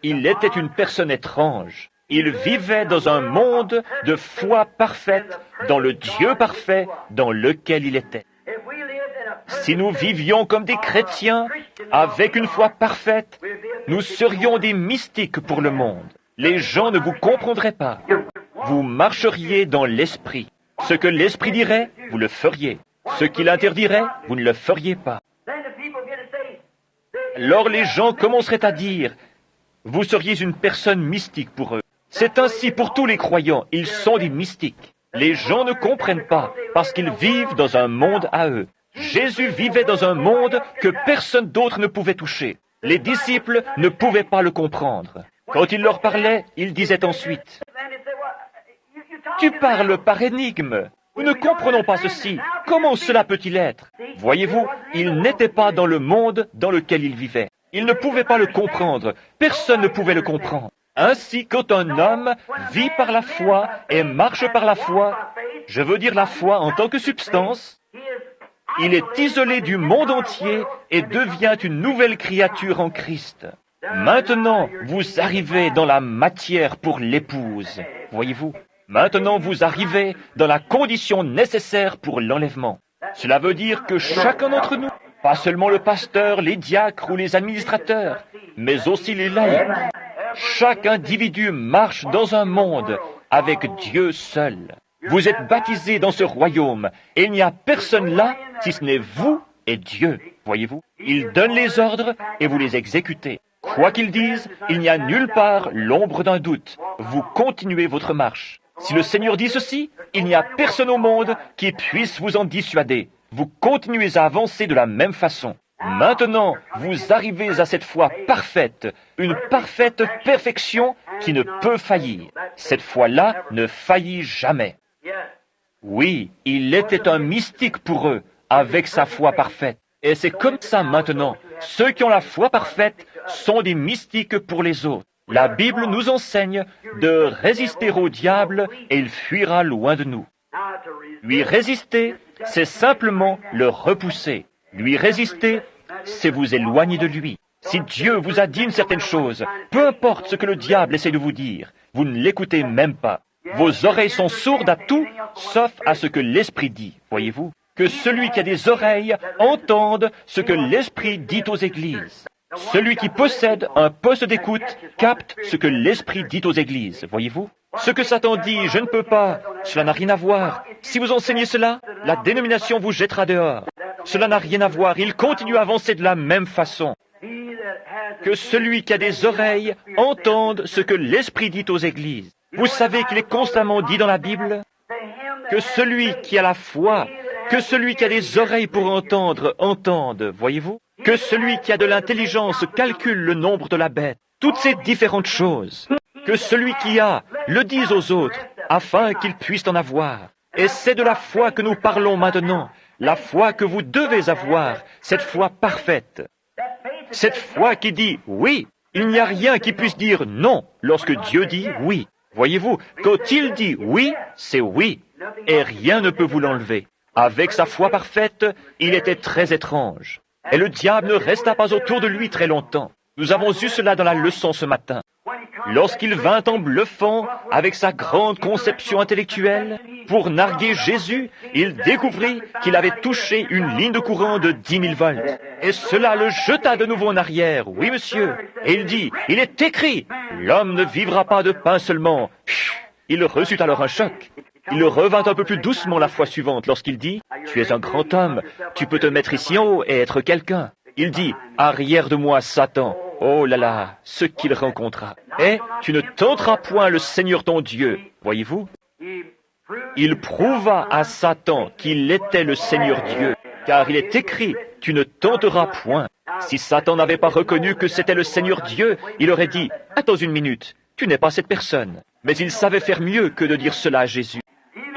Il était une personne étrange. Il vivait dans un monde de foi parfaite, dans le Dieu parfait dans lequel il était. Si nous vivions comme des chrétiens, avec une foi parfaite, nous serions des mystiques pour le monde. Les gens ne vous comprendraient pas. Vous marcheriez dans l'esprit. Ce que l'esprit dirait, vous le feriez. Ce qu'il interdirait, vous ne le feriez pas. Alors les gens commenceraient à dire, vous seriez une personne mystique pour eux. C'est ainsi pour tous les croyants, ils sont des mystiques. Les gens ne comprennent pas, parce qu'ils vivent dans un monde à eux. Jésus vivait dans un monde que personne d'autre ne pouvait toucher. Les disciples ne pouvaient pas le comprendre. Quand il leur parlait, il disait ensuite, « Tu parles par énigme. Nous ne comprenons pas ceci. Comment cela peut-il être ?» Voyez-vous, il n'était pas dans le monde dans lequel il vivait. Il ne pouvait pas le comprendre. Personne ne pouvait le comprendre. Ainsi, quand un homme vit par la foi et marche par la foi, je veux dire la foi en tant que substance, il est isolé du monde entier et devient une nouvelle créature en Christ. Maintenant, vous arrivez dans la matière pour l'épouse. Voyez-vous? Maintenant, vous arrivez dans la condition nécessaire pour l'enlèvement. Cela veut dire que chacun d'entre nous, pas seulement le pasteur, les diacres ou les administrateurs, mais aussi les laïcs, chaque individu marche dans un monde avec Dieu seul. Vous êtes baptisés dans ce royaume et il n'y a personne là si ce n'est vous et Dieu. Voyez-vous? Il donne les ordres et vous les exécutez. Quoi qu'ils disent, il n'y a nulle part l'ombre d'un doute. Vous continuez votre marche. Si le Seigneur dit ceci, il n'y a personne au monde qui puisse vous en dissuader. Vous continuez à avancer de la même façon. Maintenant, vous arrivez à cette foi parfaite, une parfaite perfection qui ne peut faillir. Cette foi-là ne faillit jamais. Oui, il était un mystique pour eux, avec sa foi parfaite. Et c'est comme ça maintenant. Ceux qui ont la foi parfaite sont des mystiques pour les autres. La Bible nous enseigne de résister au diable et il fuira loin de nous. Lui résister, c'est simplement le repousser. Lui résister, c'est vous éloigner de lui. Si Dieu vous a dit une certaine chose, peu importe ce que le diable essaie de vous dire, vous ne l'écoutez même pas. Vos oreilles sont sourdes à tout, sauf à ce que l'Esprit dit. Voyez-vous? Que celui qui a des oreilles entende ce que l'Esprit dit aux églises. Celui qui possède un poste d'écoute capte ce que l'Esprit dit aux églises. Voyez-vous? Ce que Satan dit, je ne peux pas, cela n'a rien à voir. Si vous enseignez cela, la dénomination vous jettera dehors. Cela n'a rien à voir, il continue à avancer de la même façon. Que celui qui a des oreilles entende ce que l'Esprit dit aux églises. Vous savez qu'il est constamment dit dans la Bible que celui qui a la foi, que celui qui a des oreilles pour entendre, entende, voyez-vous? Que celui qui a de l'intelligence calcule le nombre de la bête. Toutes ces différentes choses. Que celui qui a le dise aux autres, afin qu'ils puissent en avoir. Et c'est de la foi que nous parlons maintenant, la foi que vous devez avoir, cette foi parfaite. Cette foi qui dit oui. Il n'y a rien qui puisse dire non lorsque Dieu dit oui. Voyez-vous, quand il dit oui, c'est oui, et rien ne peut vous l'enlever. Avec sa foi parfaite, il était très étrange. Et le diable ne resta pas autour de lui très longtemps. Nous avons eu cela dans la leçon ce matin. Lorsqu'il vint en bluffant avec sa grande conception intellectuelle pour narguer Jésus, il découvrit qu'il avait touché une ligne de courant de 10 000 volts. Et cela le jeta de nouveau en arrière. Oui, monsieur. Et il dit, il est écrit, l'homme ne vivra pas de pain seulement. Il reçut alors un choc. Il revint un peu plus doucement la fois suivante lorsqu'il dit, tu es un grand homme, tu peux te mettre ici en haut et être quelqu'un. Il dit, arrière de moi, Satan. Oh là là, ce qu'il rencontra. Et tu ne tenteras point le Seigneur ton Dieu. Voyez-vous? Il prouva à Satan qu'il était le Seigneur Dieu, car il est écrit, tu ne tenteras point. Si Satan n'avait pas reconnu que c'était le Seigneur Dieu, il aurait dit, attends une minute, tu n'es pas cette personne. Mais il savait faire mieux que de dire cela à Jésus.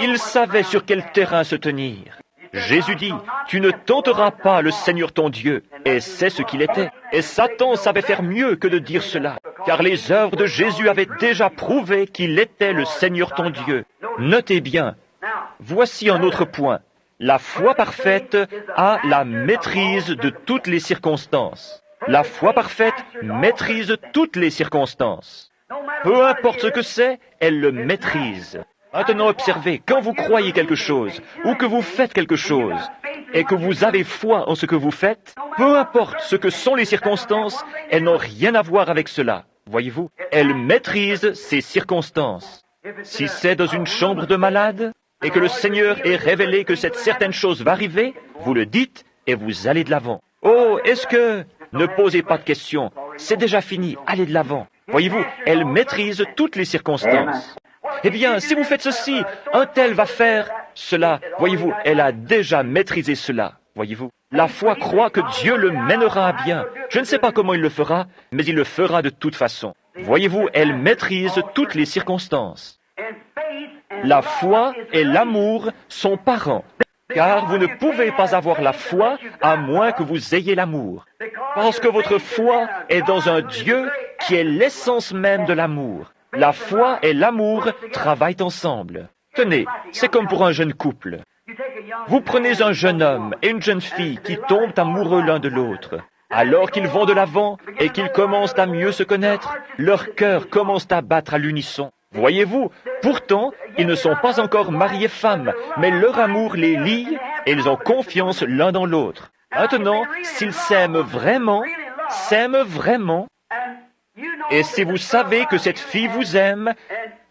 Il savait sur quel terrain se tenir. Jésus dit, tu ne tenteras pas le Seigneur ton Dieu. Et c'est ce qu'il était. Et Satan savait faire mieux que de dire cela, car les œuvres de Jésus avaient déjà prouvé qu'il était le Seigneur ton Dieu. Notez bien, voici un autre point. La foi parfaite a la maîtrise de toutes les circonstances. La foi parfaite maîtrise toutes les circonstances. Peu importe ce que c'est, elle le maîtrise. Maintenant, observez, quand vous croyez quelque chose, ou que vous faites quelque chose, et que vous avez foi en ce que vous faites, peu importe ce que sont les circonstances, elles n'ont rien à voir avec cela. Voyez-vous, elle maîtrise ces circonstances. Si c'est dans une chambre de malade, et que le Seigneur ait révélé que cette certaine chose va arriver, vous le dites, et vous allez de l'avant. Oh, est-ce que... Ne posez pas de questions, c'est déjà fini, allez de l'avant. Voyez-vous, elle maîtrise toutes les circonstances. Eh bien, si vous faites ceci, un tel va faire cela. Voyez-vous, elle a déjà maîtrisé cela. Voyez-vous, la foi croit que Dieu le mènera à bien. Je ne sais pas comment il le fera, mais il le fera de toute façon. Voyez-vous, elle maîtrise toutes les circonstances. La foi et l'amour sont parents, car vous ne pouvez pas avoir la foi à moins que vous ayez l'amour. Parce que votre foi est dans un Dieu qui est l'essence même de l'amour. La foi et l'amour travaillent ensemble. Tenez, c'est comme pour un jeune couple. Vous prenez un jeune homme et une jeune fille qui tombent amoureux l'un de l'autre. Alors qu'ils vont de l'avant et qu'ils commencent à mieux se connaître, leurs cœurs commencent à battre à l'unisson. Voyez-vous, pourtant, ils ne sont pas encore mariés femmes, mais leur amour les lie et ils ont confiance l'un dans l'autre. Maintenant, s'ils s'aiment vraiment, et si vous savez que cette fille vous aime,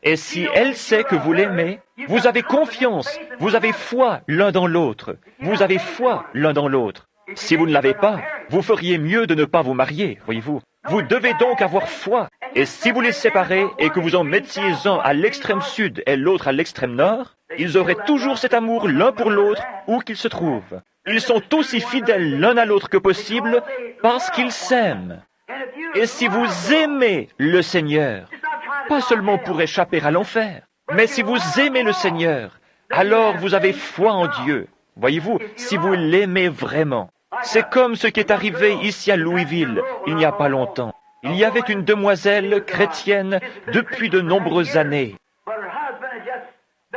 et si elle sait que vous l'aimez, vous avez confiance, vous avez foi l'un dans l'autre, vous avez foi l'un dans l'autre. Si vous ne l'avez pas, vous feriez mieux de ne pas vous marier, voyez-vous. Vous devez donc avoir foi, et si vous les séparez et que vous en mettiez un à l'extrême sud et l'autre à l'extrême nord, ils auraient toujours cet amour l'un pour l'autre où qu'ils se trouvent. Ils sont aussi fidèles l'un à l'autre que possible parce qu'ils s'aiment. Et si vous aimez le Seigneur, pas seulement pour échapper à l'enfer, mais si vous aimez le Seigneur, alors vous avez foi en Dieu. Voyez-vous, si vous l'aimez vraiment. C'est comme ce qui est arrivé ici à Louisville, il n'y a pas longtemps. Il y avait une demoiselle chrétienne depuis de nombreuses années,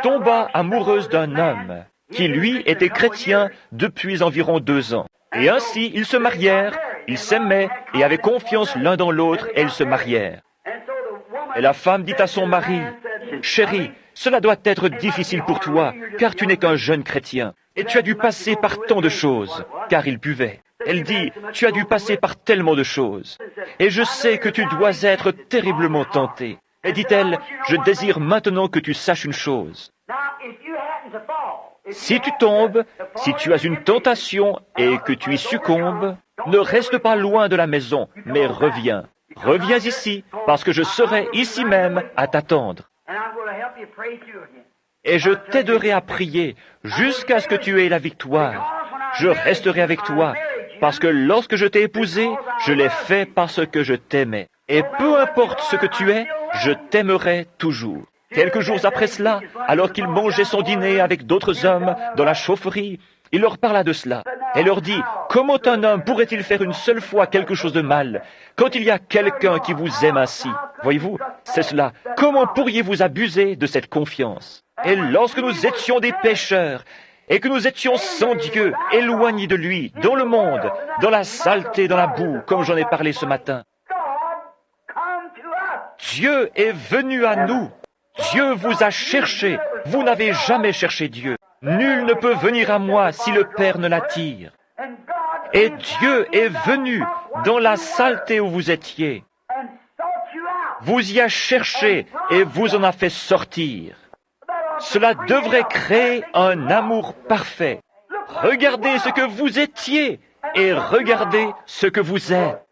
tomba amoureuse d'un homme qui, lui, était chrétien depuis environ 2 ans. Et ainsi, ils se marièrent, ils s'aimaient et avaient confiance l'un dans l'autre et ils se marièrent. Et la femme dit à son mari, « Chéri, cela doit être difficile pour toi, car tu n'es qu'un jeune chrétien, et tu as dû passer par tant de choses, car il buvait. » Elle dit, « Tu as dû passer par tellement de choses, et je sais que tu dois être terriblement tenté. » Et dit-elle, « Je désire maintenant que tu saches une chose. Si tu tombes, si tu as une tentation et que tu y succombes, ne reste pas loin de la maison, mais reviens. Reviens ici, parce que je serai ici même à t'attendre. Et je t'aiderai à prier jusqu'à ce que tu aies la victoire. Je resterai avec toi, parce que lorsque je t'ai épousé, je l'ai fait parce que je t'aimais. Et peu importe ce que tu es, je t'aimerai toujours. » Quelques jours après cela, alors qu'il mangeait son dîner avec d'autres hommes dans la chaufferie, il leur parla de cela et leur dit, « Comment un homme pourrait-il faire une seule fois quelque chose de mal quand il y a quelqu'un qui vous aime ainsi ?» Voyez-vous, c'est cela. Comment pourriez-vous abuser de cette confiance? Et lorsque nous étions des pécheurs, et que nous étions sans Dieu, éloignés de lui, dans le monde, dans la saleté, dans la boue, comme j'en ai parlé ce matin, Dieu est venu à nous. Dieu vous a cherché. Vous n'avez jamais cherché Dieu. Nul ne peut venir à moi si le Père ne l'attire. Et Dieu est venu dans la saleté où vous étiez. Vous y a cherché et vous en a fait sortir. Cela devrait créer un amour parfait. Regardez ce que vous étiez et regardez ce que vous êtes.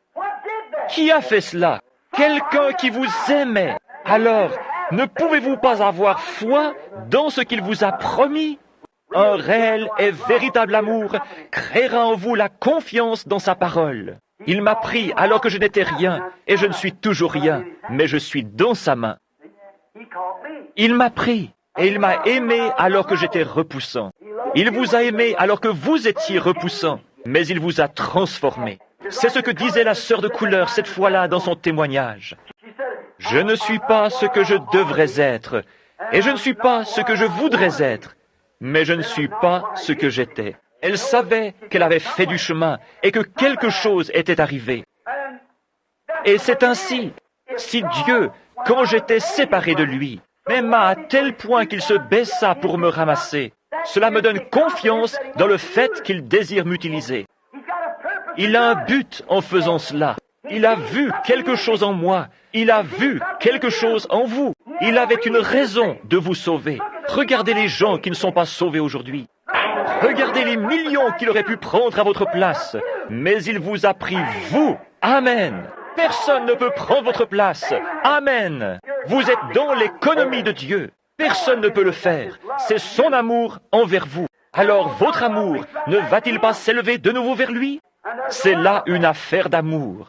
Qui a fait cela? Quelqu'un qui vous aimait. Alors, ne pouvez-vous pas avoir foi dans ce qu'il vous a promis? Un réel et véritable amour créera en vous la confiance dans sa parole. Il m'a pris alors que je n'étais rien, et je ne suis toujours rien, mais je suis dans sa main. Il m'a pris, et il m'a aimé alors que j'étais repoussant. Il vous a aimé alors que vous étiez repoussant, mais il vous a transformé. C'est ce que disait la sœur de couleur cette fois-là dans son témoignage. Je ne suis pas ce que je devrais être, et je ne suis pas ce que je voudrais être, mais je ne suis pas ce que j'étais. Elle savait qu'elle avait fait du chemin et que quelque chose était arrivé. Et c'est ainsi, si Dieu, quand j'étais séparé de lui, m'aima à tel point qu'il se baissa pour me ramasser, cela me donne confiance dans le fait qu'il désire m'utiliser. Il a un but en faisant cela. Il a vu quelque chose en moi. Il a vu quelque chose en vous. Il avait une raison de vous sauver. Regardez les gens qui ne sont pas sauvés aujourd'hui. Regardez les millions qu'il aurait pu prendre à votre place. Mais il vous a pris, vous. Amen. Personne ne peut prendre votre place. Amen. Vous êtes dans l'économie de Dieu. Personne ne peut le faire. C'est son amour envers vous. Alors votre amour ne va-t-il pas s'élever de nouveau vers lui? C'est là une affaire d'amour.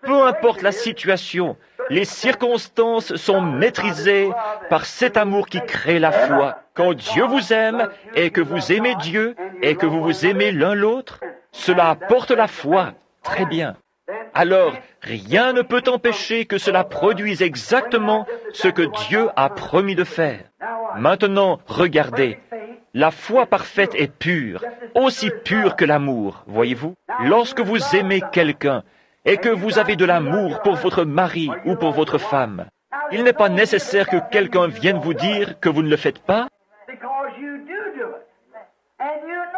Peu importe la situation, les circonstances sont maîtrisées par cet amour qui crée la foi. Quand Dieu vous aime et que vous aimez Dieu et que vous vous aimez l'un l'autre, cela apporte la foi. Très bien. Alors, rien ne peut empêcher que cela produise exactement ce que Dieu a promis de faire. Maintenant, regardez. La foi parfaite est pure, aussi pure que l'amour, voyez-vous. Lorsque vous aimez quelqu'un et que vous avez de l'amour pour votre mari ou pour votre femme, il n'est pas nécessaire que quelqu'un vienne vous dire que vous ne le faites pas,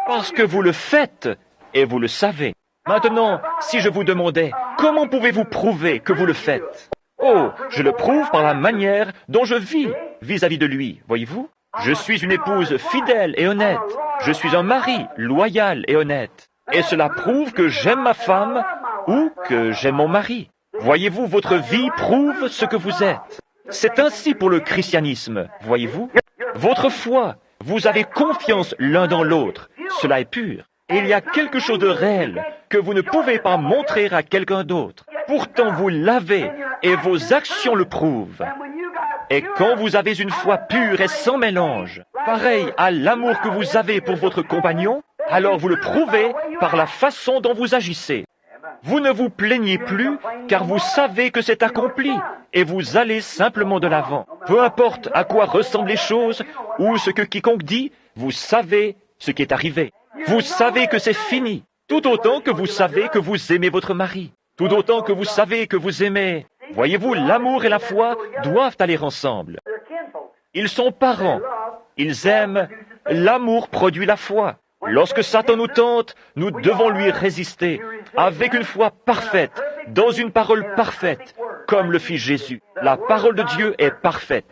parce que vous le faites et vous le savez. Maintenant, si je vous demandais, comment pouvez-vous prouver que vous le faites? Oh, je le prouve par la manière dont je vis vis-à-vis de lui, voyez-vous. Je suis une épouse fidèle et honnête. Je suis un mari loyal et honnête. Et cela prouve que j'aime ma femme ou que j'aime mon mari. Voyez-vous, votre vie prouve ce que vous êtes. C'est ainsi pour le christianisme, voyez-vous. Votre foi, vous avez confiance l'un dans l'autre. Cela est pur. Et il y a quelque chose de réel que vous ne pouvez pas montrer à quelqu'un d'autre. Pourtant, vous l'avez et vos actions le prouvent. Et quand vous avez une foi pure et sans mélange, pareil à l'amour que vous avez pour votre compagnon, alors vous le prouvez par la façon dont vous agissez. Vous ne vous plaignez plus car vous savez que c'est accompli et vous allez simplement de l'avant. Peu importe à quoi ressemblent les choses ou ce que quiconque dit, vous savez ce qui est arrivé. Vous savez que c'est fini, tout autant que vous savez que vous aimez votre mari, tout autant que vous savez que vous aimez. Voyez-vous, l'amour et la foi doivent aller ensemble. Ils sont parents. Ils aiment. L'amour produit la foi. Lorsque Satan nous tente, nous devons lui résister avec une foi parfaite, dans une parole parfaite, comme le fit Jésus. La parole de Dieu est parfaite.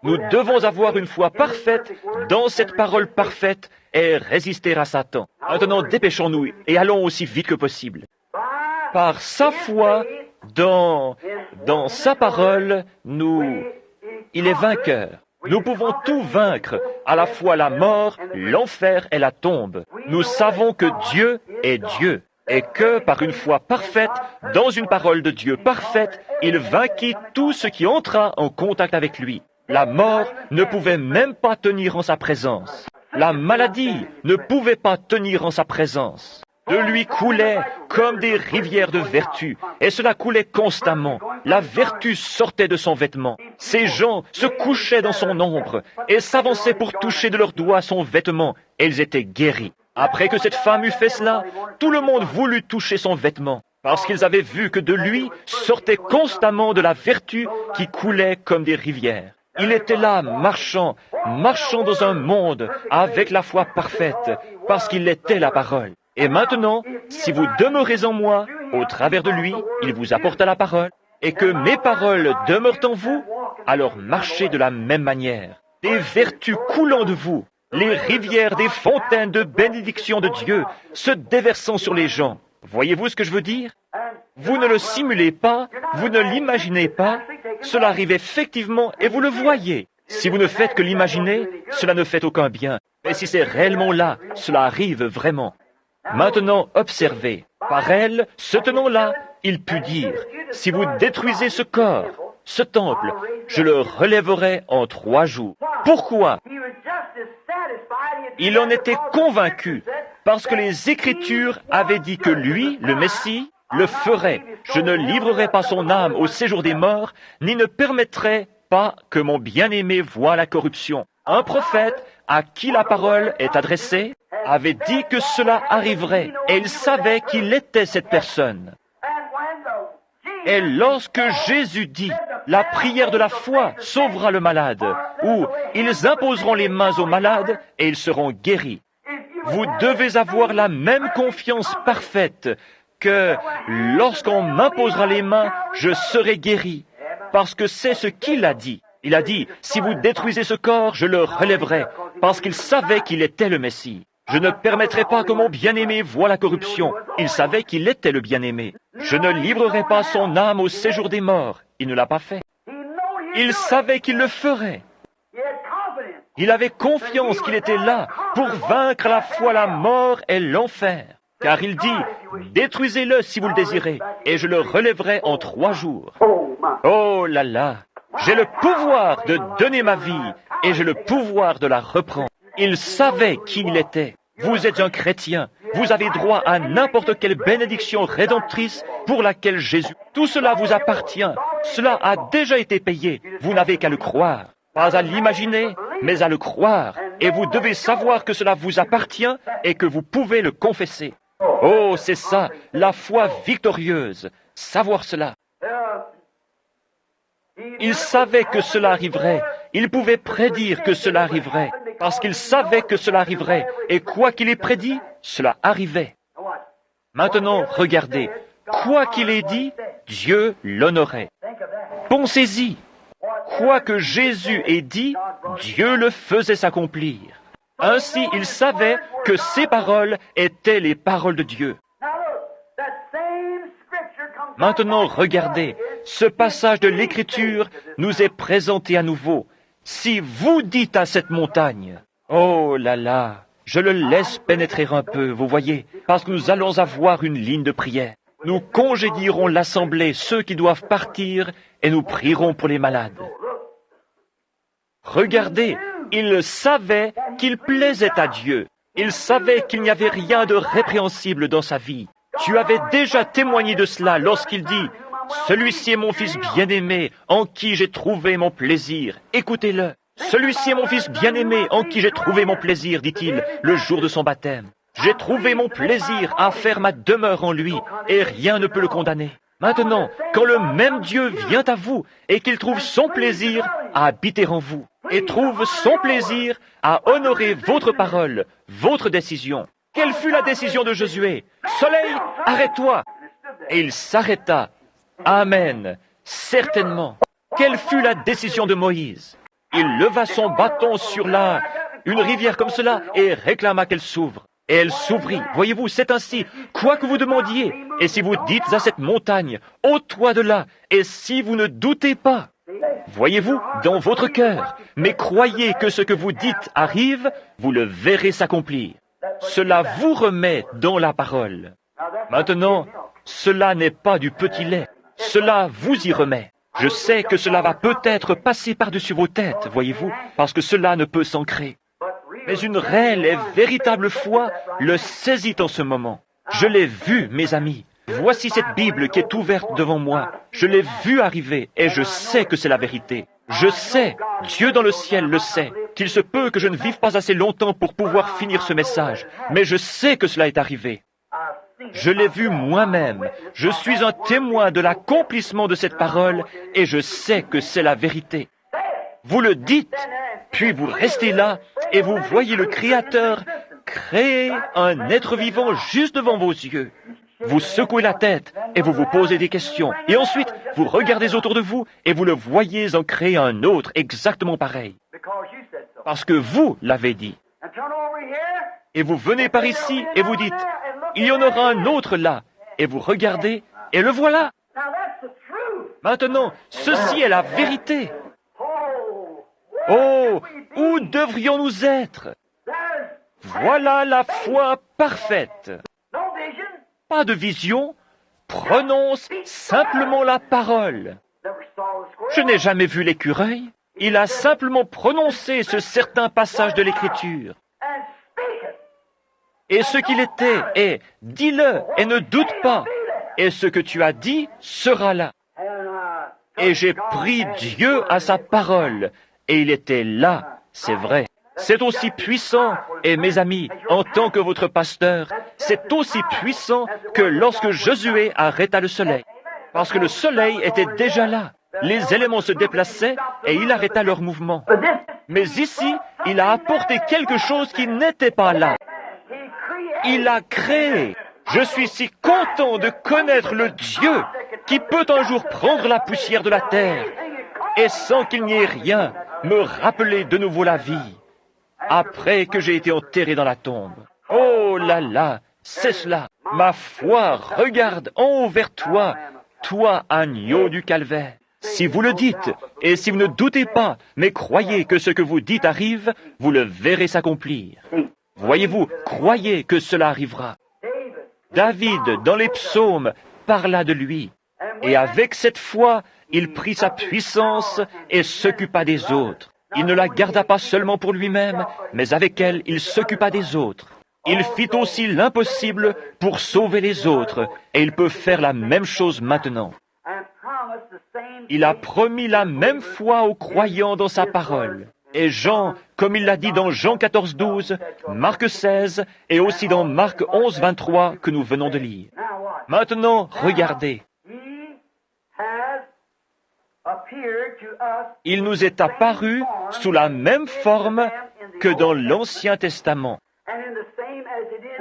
Nous devons avoir une foi parfaite dans cette parole parfaite et résister à Satan. Maintenant, dépêchons-nous et allons aussi vite que possible. Par sa foi, dans sa parole, il est vainqueur. Nous pouvons tout vaincre, à la fois la mort, l'enfer et la tombe. Nous savons que Dieu est Dieu, et que par une foi parfaite, dans une parole de Dieu parfaite, il vainquit tout ce qui entra en contact avec lui. La mort ne pouvait même pas tenir en sa présence. La maladie ne pouvait pas tenir en sa présence. De lui coulait comme des rivières de vertu, et cela coulait constamment. La vertu sortait de son vêtement. Ces gens se couchaient dans son ombre et s'avançaient pour toucher de leurs doigts son vêtement, et ils étaient guéris. Après que cette femme eut fait cela, tout le monde voulut toucher son vêtement, parce qu'ils avaient vu que de lui sortait constamment de la vertu qui coulait comme des rivières. Il était là, marchant dans un monde avec la foi parfaite, parce qu'il était la parole. Et maintenant, si vous demeurez en moi, au travers de lui, il vous apporta la parole, et que mes paroles demeurent en vous, alors marchez de la même manière, des vertus coulant de vous, les rivières des fontaines de bénédiction de Dieu se déversant sur les gens. Voyez-vous ce que je veux dire? Vous ne le simulez pas, vous ne l'imaginez pas, cela arrive effectivement et vous le voyez. Si vous ne faites que l'imaginer, cela ne fait aucun bien. Mais si c'est réellement là, cela arrive vraiment. Maintenant, observez. Par elle, ce tenant-là, il put dire, si vous détruisez ce corps, ce temple, je le relèverai en 3 jours. Pourquoi? Il en était convaincu, parce que les Écritures avaient dit que lui, le Messie, le ferait. Je ne livrerai pas son âme au séjour des morts, ni ne permettrai pas que mon bien-aimé voie la corruption. Un prophète à qui la parole est adressée avait dit que cela arriverait, et il savait qu'il était cette personne. Et lorsque Jésus dit, la prière de la foi sauvera le malade, ou ils imposeront les mains aux malades et ils seront guéris. Vous devez avoir la même confiance parfaite que lorsqu'on m'imposera les mains, je serai guéri, parce que c'est ce qu'il a dit. Il a dit, si vous détruisez ce corps, je le relèverai, parce qu'il savait qu'il était le Messie. Je ne permettrai pas que mon bien-aimé voie la corruption. Il savait qu'il était le bien-aimé. Je ne livrerai pas son âme au séjour des morts. Il ne l'a pas fait. Il savait qu'il le ferait. Il avait confiance qu'il était là pour vaincre à la fois la mort et l'enfer. Car il dit, détruisez-le si vous le désirez, et je le relèverai en 3 jours. Oh là là, j'ai le pouvoir de donner ma vie, et j'ai le pouvoir de la reprendre. Il savait qui il était. Vous êtes un chrétien. Vous avez droit à n'importe quelle bénédiction rédemptrice pour laquelle Jésus. Tout cela vous appartient. Cela a déjà été payé. Vous n'avez qu'à le croire. Pas à l'imaginer, mais à le croire. Et vous devez savoir que cela vous appartient et que vous pouvez le confesser. Oh, c'est ça, la foi victorieuse. Savoir cela. Il savait que cela arriverait. Il pouvait prédire que cela arriverait. Parce qu'il savait que cela arriverait. Et quoi qu'il ait prédit, cela arrivait. Maintenant, regardez. Quoi qu'il ait dit, Dieu l'honorait. Pensez-y. Quoi que Jésus ait dit, Dieu le faisait s'accomplir. Ainsi, il savait que ces paroles étaient les paroles de Dieu. Maintenant, regardez. Ce passage de l'Écriture nous est présenté à nouveau. Si vous dites à cette montagne, oh là là, je le laisse pénétrer un peu, vous voyez, parce que nous allons avoir une ligne de prière. Nous congédierons l'assemblée, ceux qui doivent partir, et nous prierons pour les malades. Regardez, il savait qu'il plaisait à Dieu. Il savait qu'il n'y avait rien de répréhensible dans sa vie. Tu avais déjà témoigné de cela lorsqu'il dit, « Celui-ci est mon fils bien-aimé, en qui j'ai trouvé mon plaisir. Écoutez-le. Celui-ci est mon fils bien-aimé, en qui j'ai trouvé mon plaisir, dit-il, le jour de son baptême. J'ai trouvé mon plaisir à faire ma demeure en lui, et rien ne peut le condamner. Maintenant, quand le même Dieu vient à vous, et qu'il trouve son plaisir à habiter en vous, et trouve son plaisir à honorer votre parole, votre décision. Quelle fut la décision de Josué? Soleil, arrête-toi! Et il s'arrêta. Amen. Certainement. Quelle fut la décision de Moïse? Il leva son bâton sur une rivière comme cela et réclama qu'elle s'ouvre. Et elle s'ouvrit. Voyez-vous, c'est ainsi. Quoi que vous demandiez, et si vous dites à cette montagne, ôte-toi de là, et si vous ne doutez pas, voyez-vous, dans votre cœur, mais croyez que ce que vous dites arrive, vous le verrez s'accomplir. Cela vous remet dans la parole. Maintenant, cela n'est pas du petit lait. Cela vous y remet. Je sais que cela va peut-être passer par-dessus vos têtes, voyez-vous, parce que cela ne peut s'ancrer. Mais une réelle et véritable foi le saisit en ce moment. Je l'ai vu, mes amis. Voici cette Bible qui est ouverte devant moi. Je l'ai vue arriver et je sais que c'est la vérité. Je sais, Dieu dans le ciel le sait, qu'il se peut que je ne vive pas assez longtemps pour pouvoir finir ce message, mais je sais que cela est arrivé. Je l'ai vu moi-même. Je suis un témoin de l'accomplissement de cette parole et je sais que c'est la vérité. Vous le dites, puis vous restez là et vous voyez le Créateur créer un être vivant juste devant vos yeux. Vous secouez la tête et vous vous posez des questions. Et ensuite, vous regardez autour de vous et vous le voyez en créer un autre exactement pareil. Parce que vous l'avez dit. Et vous venez par ici et vous dites, il y en aura un autre là. Et vous regardez et le voilà. Maintenant, ceci est la vérité. Oh, où devrions-nous être? Voilà la foi parfaite. Pas de vision, prononce simplement la parole. Je n'ai jamais vu l'écureuil. Il a simplement prononcé ce certain passage de l'Écriture. Et ce qu'il était est, dis-le et ne doute pas. Et ce que tu as dit sera là. Et j'ai pris Dieu à sa parole. Et il était là, c'est vrai. C'est aussi puissant, et mes amis, en tant que votre pasteur, c'est aussi puissant que lorsque Josué arrêta le soleil. Parce que le soleil était déjà là. Les éléments se déplaçaient et il arrêta leur mouvement. Mais ici, il a apporté quelque chose qui n'était pas là. Il a créé. Je suis si content de connaître le Dieu qui peut un jour prendre la poussière de la terre et sans qu'il n'y ait rien, me rappeler de nouveau la vie. Après que j'ai été enterré dans la tombe. Oh là là, c'est cela. Ma foi regarde en haut vers toi, toi agneau du calvaire. Si vous le dites, et si vous ne doutez pas, mais croyez que ce que vous dites arrive, vous le verrez s'accomplir. Voyez-vous, croyez que cela arrivera. David, dans les psaumes, parla de lui. Et avec cette foi, il prit sa puissance et s'occupa des autres. Il ne la garda pas seulement pour lui-même, mais avec elle, il s'occupa des autres. Il fit aussi l'impossible pour sauver les autres, et il peut faire la même chose maintenant. Il a promis la même foi aux croyants dans sa parole. Et Jean, comme il l'a dit dans Jean 14, 12, Marc 16, et aussi dans Marc 11, 23, que nous venons de lire. Maintenant, regardez. Il nous est apparu sous la même forme que dans l'Ancien Testament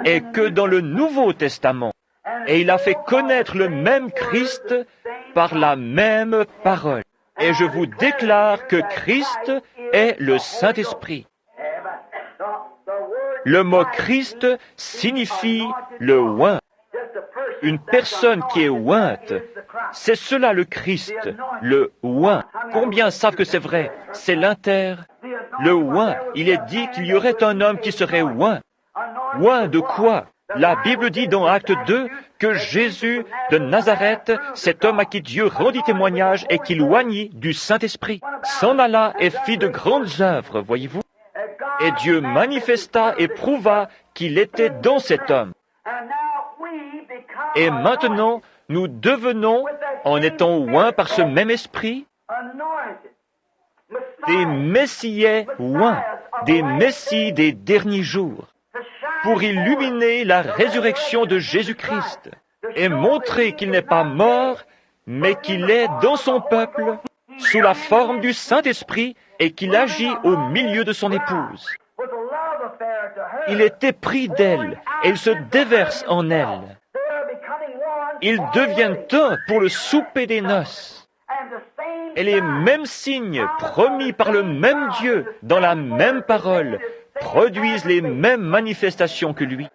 et que dans le Nouveau Testament. Et il a fait connaître le même Christ par la même parole. Et je vous déclare que Christ est le Saint-Esprit. Le mot Christ signifie le oint. Une personne qui est ointe, c'est cela le Christ, le oint. Combien savent que c'est vrai? C'est l'inter. Le oint, il est dit qu'il y aurait un homme qui serait oint. Oint de quoi? La Bible dit dans Acte 2 que Jésus de Nazareth, cet homme à qui Dieu rendit témoignage et qui l'oignit du Saint-Esprit, s'en alla et fit de grandes œuvres, voyez-vous. Et Dieu manifesta et prouva qu'il était dans cet homme. Et maintenant, nous devenons, en étant oints par ce même esprit, des messiais oints, des messies des derniers jours, pour illuminer la résurrection de Jésus-Christ et montrer qu'il n'est pas mort, mais qu'il est dans son peuple, sous la forme du Saint-Esprit, et qu'il agit au milieu de son épouse. Il est épris d'elle, et il se déverse en elle. Ils deviennent un pour le souper des noces. Et les mêmes signes promis par le même Dieu, dans la même parole, produisent les mêmes manifestations que lui.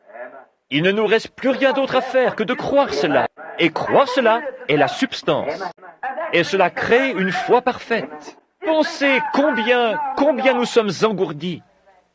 Il ne nous reste plus rien d'autre à faire que de croire cela. Et croire cela est la substance. Et cela crée une foi parfaite. Pensez combien nous sommes engourdis.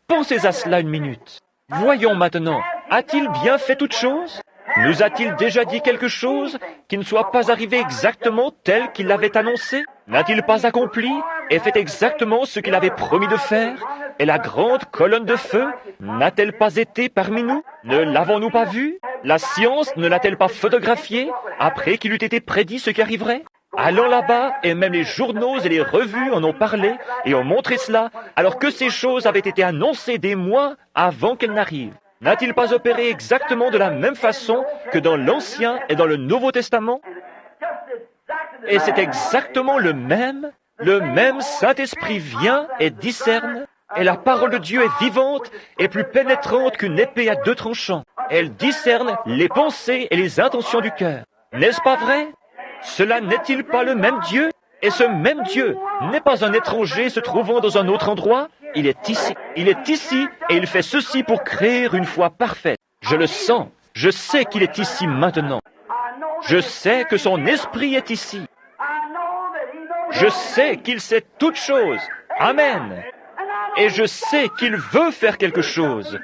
Pensez à cela une minute. Voyons maintenant, a-t-il bien fait toute chose? Nous a-t-il déjà dit quelque chose qui ne soit pas arrivé exactement tel qu'il l'avait annoncé? N'a-t-il pas accompli et fait exactement ce qu'il avait promis de faire? Et la grande colonne de feu n'a-t-elle pas été parmi nous? Ne l'avons-nous pas vu? La science ne l'a-t-elle pas photographié après qu'il eût été prédit ce qui arriverait? Allons là-bas, et même les journaux et les revues en ont parlé et ont montré cela, alors que ces choses avaient été annoncées des mois avant qu'elles n'arrivent. N'a-t-il pas opéré exactement de la même façon que dans l'Ancien et dans le Nouveau Testament? Et c'est exactement le même Saint-Esprit vient et discerne, et la parole de Dieu est vivante et plus pénétrante qu'une épée à deux tranchants. Elle discerne les pensées et les intentions du cœur. N'est-ce pas vrai? Cela n'est-il pas le même Dieu? Et ce même Dieu n'est pas un étranger se trouvant dans un autre endroit. Il est ici. Il est ici et il fait ceci pour créer une foi parfaite. Je le sens. Je sais qu'il est ici maintenant. Je sais que son esprit est ici. Je sais qu'il sait toutes choses. Amen. Et je sais qu'il veut faire quelque chose.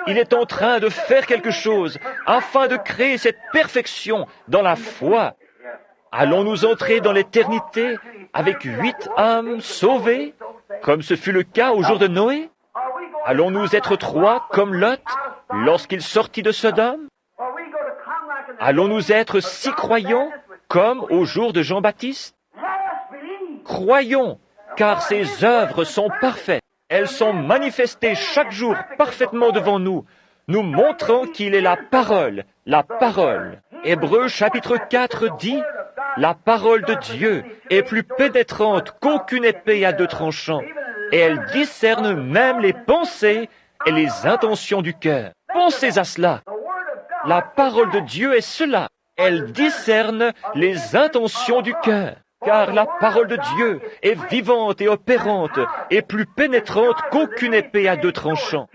Il est en train de faire quelque chose afin de créer cette perfection dans la foi. Allons-nous entrer dans l'éternité avec 8 âmes sauvées, comme ce fut le cas au jour de Noé? Allons-nous être 3 comme Lot lorsqu'il sortit de Sodome? Allons-nous être 6 croyants comme au jour de Jean-Baptiste? Croyons, car ses œuvres sont parfaites. Elles sont manifestées chaque jour parfaitement devant nous, nous montrant qu'il est la parole, la parole. Hébreux chapitre 4 dit, la parole de Dieu est plus pénétrante qu'aucune épée à deux tranchants, et elle discerne même les pensées et les intentions du cœur. Pensez à cela. La parole de Dieu est cela. Elle discerne les intentions du cœur. Car la parole de Dieu est vivante et opérante et plus pénétrante qu'aucune épée à deux tranchants,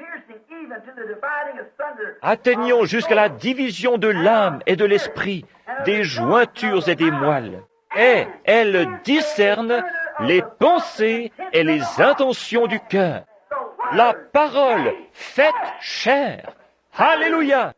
atteignant jusqu'à la division de l'âme et de l'esprit, des jointures et des moelles. Et elle discerne les pensées et les intentions du cœur. La parole faite chair. Alléluia!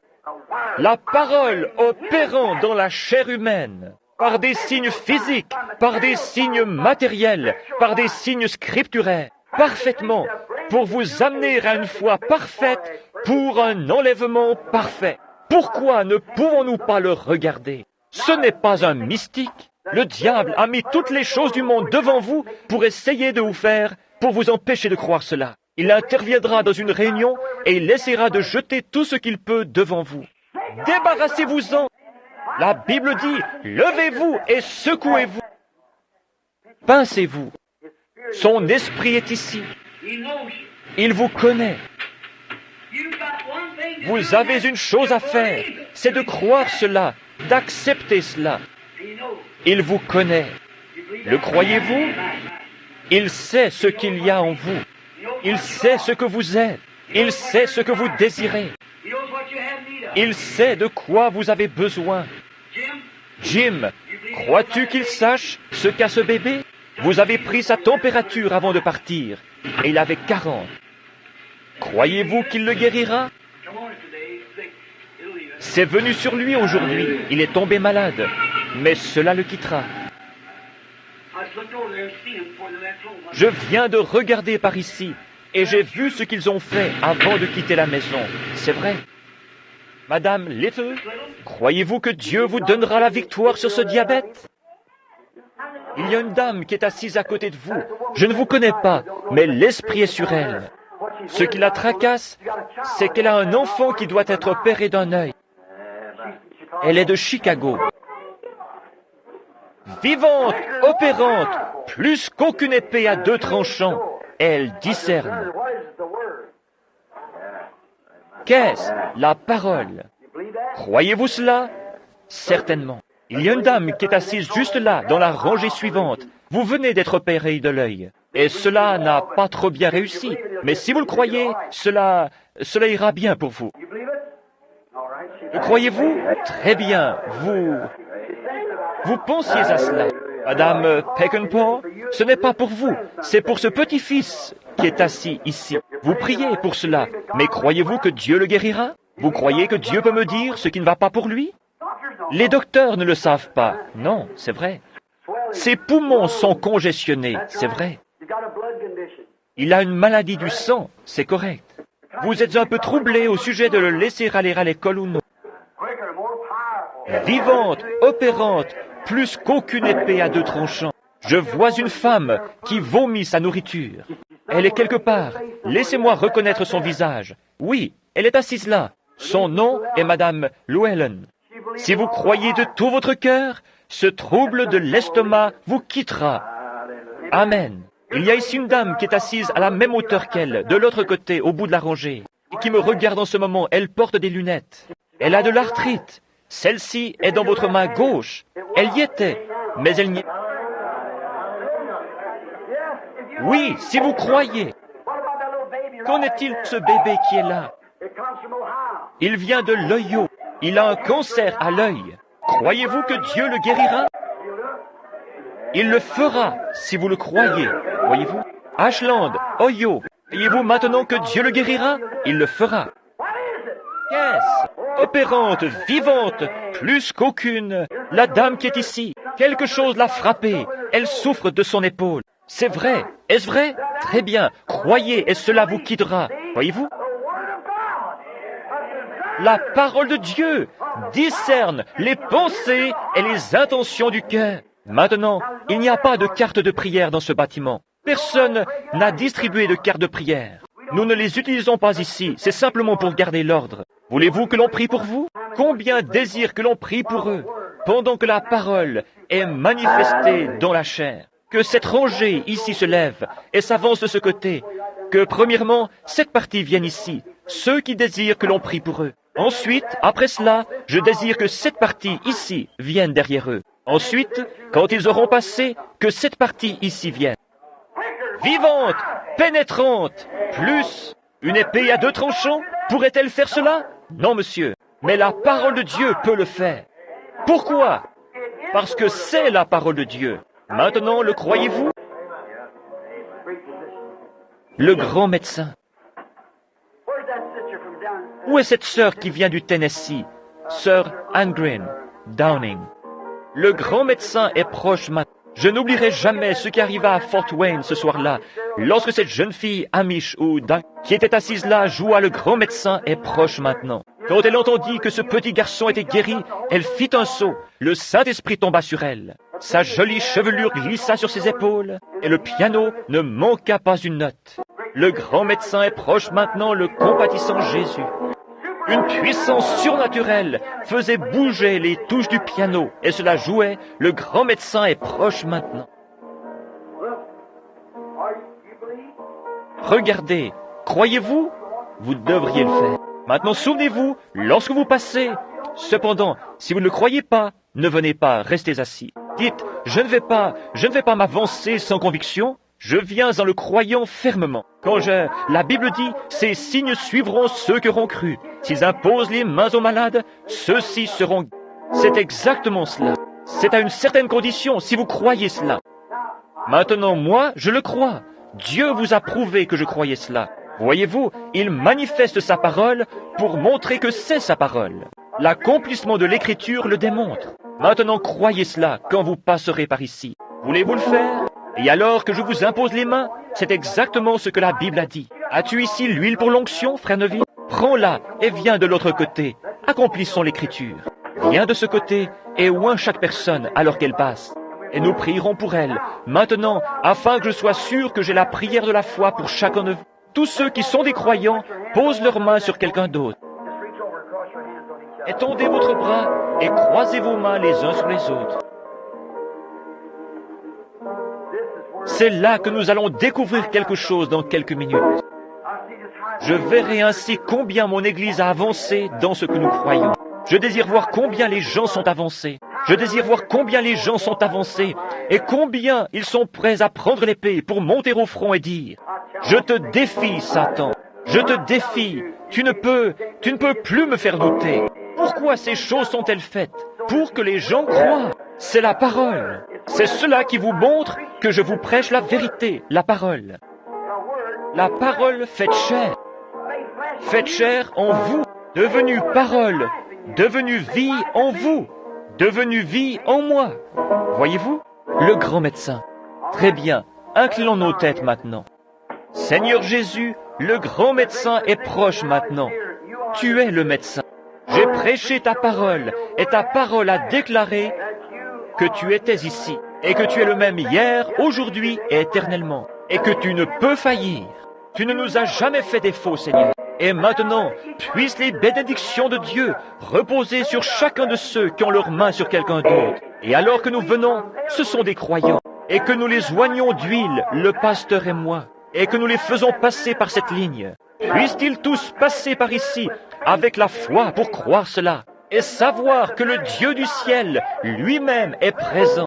La parole opérant dans la chair humaine, par des signes physiques, par des signes matériels, par des signes scripturaires, parfaitement, pour vous amener à une foi parfaite, pour un enlèvement parfait. Pourquoi ne pouvons-nous pas le regarder? Ce n'est pas un mystique. Le diable a mis toutes les choses du monde devant vous pour essayer de vous faire, pour vous empêcher de croire cela. Il interviendra dans une réunion et il essaiera de jeter tout ce qu'il peut devant vous. Débarrassez-vous-en. La Bible dit, levez-vous et secouez-vous. Pincez-vous. Son esprit est ici. Il vous connaît. Vous avez une chose à faire, c'est de croire cela, d'accepter cela. Il vous connaît. Le croyez-vous? Il sait ce qu'il y a en vous. Il sait ce que vous êtes. Il sait ce que vous désirez. Il sait de quoi vous avez besoin. Jim, crois-tu qu'il sache ce qu'a ce bébé? Vous avez pris sa température avant de partir, et il avait 40. Croyez-vous qu'il le guérira? C'est venu sur lui aujourd'hui. Il est tombé malade, mais cela le quittera. Je viens de regarder par ici, et j'ai vu ce qu'ils ont fait avant de quitter la maison. C'est vrai. Madame Little, croyez-vous que Dieu vous donnera la victoire sur ce diabète? Il y a une dame qui est assise à côté de vous. Je ne vous connais pas, mais l'esprit est sur elle. Ce qui la tracasse, c'est qu'elle a un enfant qui doit être opéré d'un œil. Elle est de Chicago. Vivante, opérante, plus qu'aucune épée à deux tranchants, elle discerne. Qu'est-ce? La parole. Croyez-vous cela? Certainement. Il y a une dame qui est assise juste là, dans la rangée suivante. Vous venez d'être opéré de l'œil. Et cela n'a pas trop bien réussi. Mais si vous le croyez, cela ira bien pour vous. Le croyez-vous? Très bien. Vous pensiez à cela. Madame Peckinpah, ce n'est pas pour vous. C'est pour ce petit-fils qui est assis ici. Vous priez pour cela. Mais croyez-vous que Dieu le guérira? Vous croyez que Dieu peut me dire ce qui ne va pas pour lui? Les docteurs ne le savent pas. Non, c'est vrai. Ses poumons sont congestionnés, c'est vrai. Il a une maladie du sang, c'est correct. Vous êtes un peu troublé au sujet de le laisser aller à l'école ou non. Vivante, opérante, plus qu'aucune épée à deux tranchants. Je vois une femme qui vomit sa nourriture. Elle est quelque part. Laissez-moi reconnaître son visage. Oui, elle est assise là. Son nom est Madame Llewellyn. Si vous croyez de tout votre cœur, ce trouble de l'estomac vous quittera. Amen. Il y a ici une dame qui est assise à la même hauteur qu'elle, de l'autre côté, au bout de la rangée, et qui me regarde en ce moment. Elle porte des lunettes. Elle a de l'arthrite. Celle-ci est dans votre main gauche. Elle y était, mais elle n'y est. Oui, si vous croyez. Qu'en est-il de ce bébé qui est là? Il vient de l'Ohio. Il a un cancer à l'œil. Croyez-vous que Dieu le guérira? Il le fera, si vous le croyez. Voyez-vous? Ashland, Ohio. Croyez-vous maintenant que Dieu le guérira? Il le fera. Qu'est-ce? Opérante, vivante, plus qu'aucune. La dame qui est ici, quelque chose l'a frappée. Elle souffre de son épaule. C'est vrai. Est-ce vrai? Très bien. Croyez et cela vous quittera. Voyez-vous? La parole de Dieu discerne les pensées et les intentions du cœur. Maintenant, il n'y a pas de carte de prière dans ce bâtiment. Personne n'a distribué de carte de prière. Nous ne les utilisons pas ici, c'est simplement pour garder l'ordre. Voulez-vous que l'on prie pour vous? Combien désirent que l'on prie pour eux, pendant que la parole est manifestée dans la chair? Que cette rangée ici se lève et s'avance de ce côté. Que premièrement, cette partie vienne ici, ceux qui désirent que l'on prie pour eux. Ensuite, après cela, je désire que cette partie ici vienne derrière eux. Ensuite, quand ils auront passé, que cette partie ici vienne. Vivante, pénétrante, plus une épée à deux tranchants, pourrait-elle faire cela? Non, monsieur, mais la parole de Dieu peut le faire. Pourquoi? Parce que c'est la parole de Dieu. Maintenant, le croyez-vous? Le grand médecin. Où est cette sœur qui vient du Tennessee? Sœur Anne Green, Downing. Le grand médecin est proche maintenant. Je n'oublierai jamais ce qui arriva à Fort Wayne ce soir-là, lorsque cette jeune fille Amish ou Dun qui était assise là joua le grand médecin est proche maintenant. Quand elle entendit que ce petit garçon était guéri, elle fit un saut. Le Saint-Esprit tomba sur elle. Sa jolie chevelure glissa sur ses épaules, et le piano ne manqua pas une note. Le grand médecin est proche maintenant, le compatissant Jésus. Une puissance surnaturelle faisait bouger les touches du piano, et cela jouait. Le grand médecin est proche maintenant. Regardez, croyez-vous? Vous devriez le faire. Maintenant, souvenez-vous, lorsque vous passez. Cependant, si vous ne le croyez pas, ne venez pas, restez assis. Dites, je ne vais pas m'avancer sans conviction. Je viens en le croyant fermement. La Bible dit, ces signes suivront ceux qui auront cru. S'ils imposent les mains aux malades, ceux-ci seront... C'est exactement cela. C'est à une certaine condition, si vous croyez cela. Maintenant, moi, je le crois. Dieu vous a prouvé que je croyais cela. Voyez-vous, il manifeste sa parole pour montrer que c'est sa parole. L'accomplissement de l'Écriture le démontre. Maintenant, croyez cela quand vous passerez par ici. Voulez-vous le faire? Et alors que je vous impose les mains, c'est exactement ce que la Bible a dit. As-tu ici l'huile pour l'onction, frère Neville? Prends-la et viens de l'autre côté. Accomplissons l'Écriture. Viens de ce côté et oins chaque personne alors qu'elle passe. Et nous prierons pour elle, maintenant, afin que je sois sûr que j'ai la prière de la foi pour chacun de vous. Tous ceux qui sont des croyants posent leurs mains sur quelqu'un d'autre. Étendez votre bras et croisez vos mains les uns sur les autres. C'est là que nous allons découvrir quelque chose dans quelques minutes. Je verrai ainsi combien mon Église a avancé dans ce que nous croyons. Je désire voir combien les gens sont avancés. Je désire voir combien les gens sont avancés et combien ils sont prêts à prendre l'épée pour monter au front et dire « Je te défie, Satan. Je te défie. Tu ne peux plus me faire douter. Pourquoi ces choses sont-elles faites? Pour que les gens croient. C'est la parole. C'est cela qui vous montre que je vous prêche la vérité, la parole. La parole faite chair en vous, devenue parole, devenue vie en vous, devenue vie en moi. Voyez-vous? le grand médecin. Très bien, inclinons nos têtes maintenant. Seigneur Jésus, le grand médecin est proche maintenant. Tu es le médecin. J'ai prêché ta parole et ta parole a déclaré que tu étais ici et que tu es le même hier, aujourd'hui et éternellement et que tu ne peux faillir. Tu ne nous as jamais fait défaut, Seigneur. Et maintenant, puissent les bénédictions de Dieu reposer sur chacun de ceux qui ont leurs mains sur quelqu'un d'autre. Et alors que nous venons, ce sont des croyants, et que nous les oignons d'huile, le pasteur et moi, et que nous les faisons passer par cette ligne. Puissent-ils tous passer par ici avec la foi pour croire cela, et savoir que le Dieu du ciel lui-même est présent.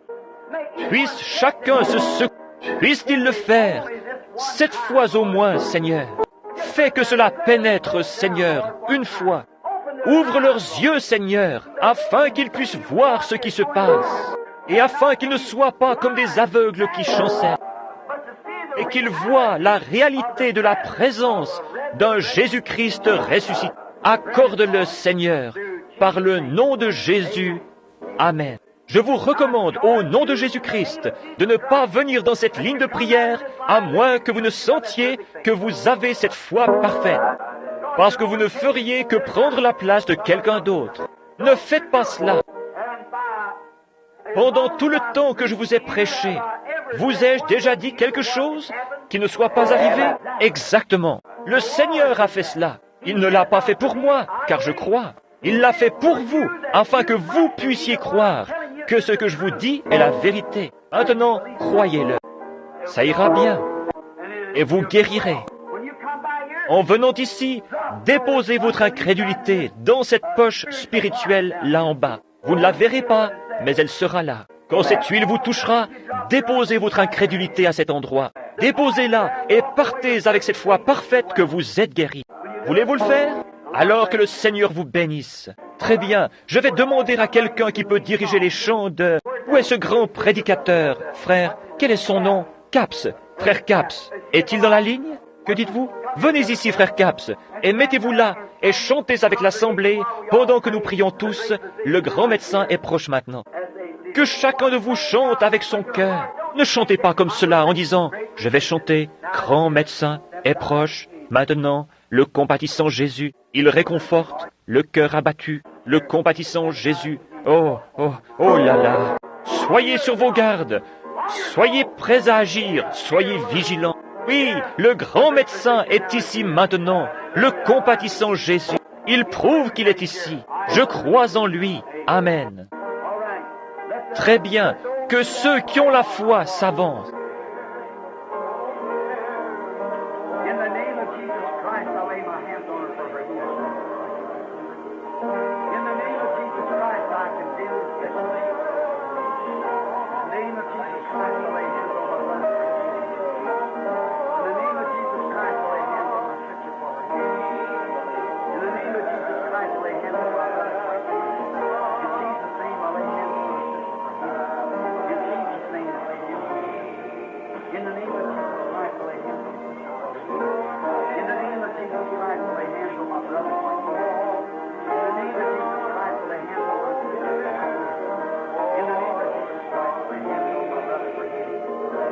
Puisse chacun se secouer, puisse-t-il le faire, 7 fois au moins, Seigneur. Fais que cela pénètre, Seigneur, une fois. Ouvre leurs yeux, Seigneur, afin qu'ils puissent voir ce qui se passe, et afin qu'ils ne soient pas comme des aveugles qui chancellent, et qu'ils voient la réalité de la présence d'un Jésus-Christ ressuscité. Accorde-le, Seigneur, par le nom de Jésus. Amen. Je vous recommande, au nom de Jésus-Christ, de ne pas venir dans cette ligne de prière, à moins que vous ne sentiez que vous avez cette foi parfaite, parce que vous ne feriez que prendre la place de quelqu'un d'autre. Ne faites pas cela. Pendant tout le temps que je vous ai prêché, vous ai-je déjà dit quelque chose qui ne soit pas arrivé? Exactement. Le Seigneur a fait cela. Il ne l'a pas fait pour moi, car je crois. Il l'a fait pour vous, afin que vous puissiez croire que ce que je vous dis est la vérité. Maintenant, croyez-le. Ça ira bien. Et vous guérirez. En venant ici, déposez votre incrédulité dans cette poche spirituelle là en bas. Vous ne la verrez pas, mais elle sera là. Quand cette huile vous touchera, déposez votre incrédulité à cet endroit. Déposez-la et partez avec cette foi parfaite que vous êtes guéri. Voulez-vous le faire? Alors que le Seigneur vous bénisse. Très bien, je vais demander à quelqu'un qui peut diriger les chants de... Où est ce grand prédicateur, frère? Quel est son nom? Caps. Frère Caps. Est-il dans la ligne? Que dites-vous? Venez ici, frère Caps, et mettez-vous là, et chantez avec l'assemblée, pendant que nous prions tous. Le grand médecin est proche maintenant. Que chacun de vous chante avec son cœur. Ne chantez pas comme cela en disant « Je vais chanter, grand médecin est proche, maintenant, le compatissant Jésus, il réconforte le cœur abattu, le compatissant Jésus. Oh, oh, oh là là. Soyez sur vos gardes, soyez prêts à agir, soyez vigilants. Oui, le grand médecin est ici maintenant, le compatissant Jésus. Il prouve qu'il est ici. Je crois en lui. Amen. Très bien, que ceux qui ont la foi s'avancent.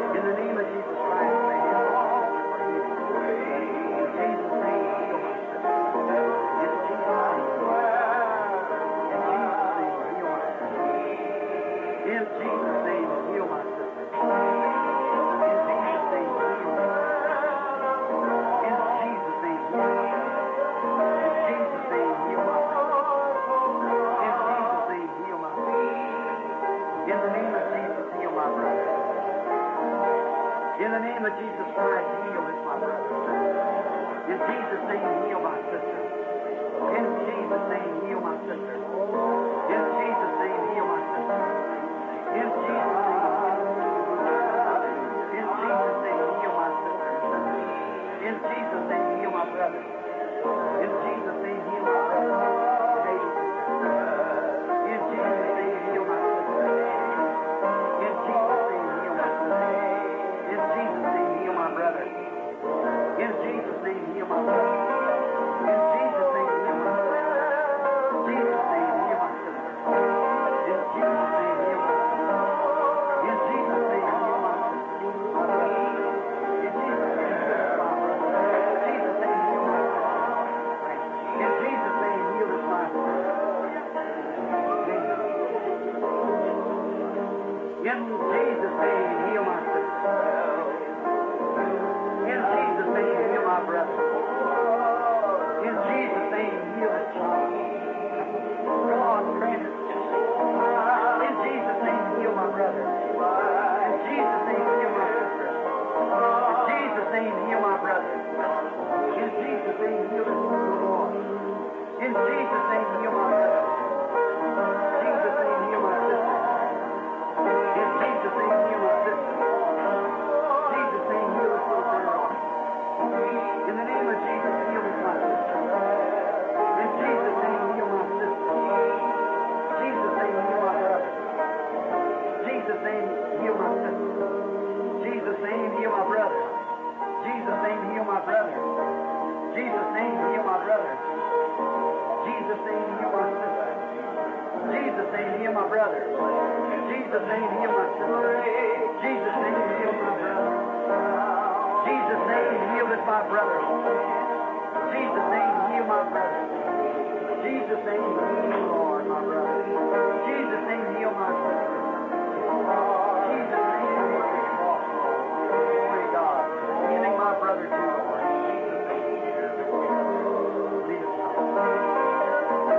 In the name of my brother. In Jesus' name, heal this Lord. In Jesus' name, heal my brother. Jesus' name, heal my sister. In Jesus' name, heal my sister. Jesus' name, heal this little girl. In the name of Jesus, heal this my sister. In Jesus' name, heal my sister. Jesus' name, heal my brother. Jesus' name, heal my sister. Jesus' name, heal my brother. Jesus' name, heal my brother. Jesus' name, heal my brother. Jesus' name, heal my sister. Jesus' name, heal my brother. Jesus' name, heal my sister. Jesus' name, heal my brother. Jesus' name, heal this my brother. Jesus' name, heal my brother. Jesus' name, heal, Lord, my brother. Jesus' name, heal my sister. Jesus' name, heal my sister. Glory to God. Healing my brother too, Lord.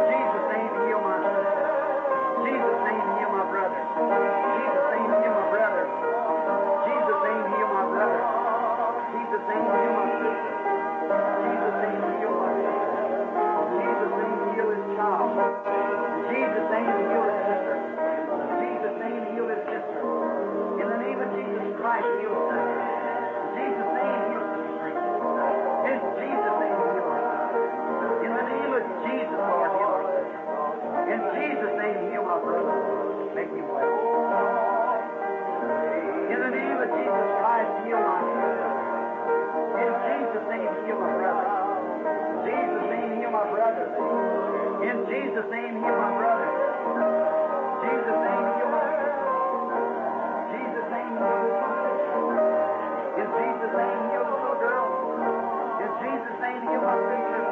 Jesus' name, heal my sister. Jesus' name, heal my brother. Jesus' name, heal my brother. Jesus' name, heal my brother. Jesus' name, heal my sister. Jesus' name, heal my sister. Jesus' name, heal his child. Jesus' name, heal his sister. Jesus' name, heal his sister. In the name of Jesus Christ, heal his sister. Jesus' name, heal his sister. In Jesus' name, heal her sister. In the name of Jesus, Lord, heal her sister. In Jesus' name, heal my brother. Make him well. In the name of Jesus Christ, heal my sister. In Jesus' name, heal my brother. Jesus' name, heal my brother. In Jesus' name, heal my brother. Jesus' name, heal my sister. Jesus' name, heal this my sister. In Jesus' name, heal the little girl. In Jesus' name, heal my sister.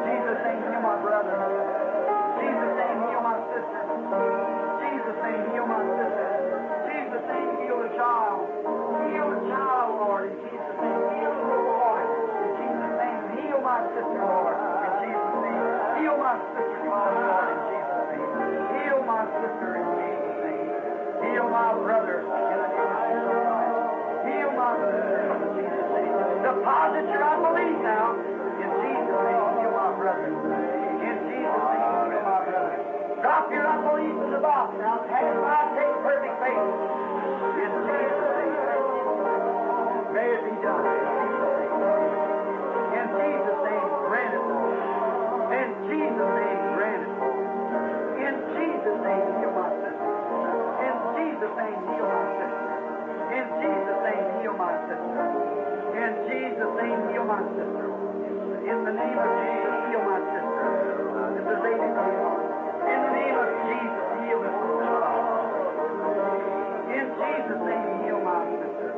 Jesus' name, heal my brother. Jesus' name, heal my sister. Jesus' name, heal my sister. Jesus' name, heal the child. Heal the child, Lord. In Jesus' name, heal the little boy. In Jesus' name, heal my sister, Lord. In Jesus' name, heal my sister, Lord. In Jesus' name, heal my sister. In Jesus' name, heal my brother. In the name of Jesus Christ, heal my sister. In Jesus' name, deposit your unbelief now. In Jesus' name, heal my brother. In Jesus' name, heal my brother. Drop your unbelief in the box now. Have my take perfect faith. In Jesus' name. May it be done. In Jesus' name, grant it, Lord. In Jesus' name, grant it, Lord. In Jesus' name, heal my sister. In Jesus' name, heal my sister. In Jesus' name, heal my sister. In Jesus' name, heal my sister. In the name of Jesus, heal my sister. This is Lady Mary. In the name of Jesus, heal this little child. In Jesus' name, heal my sister.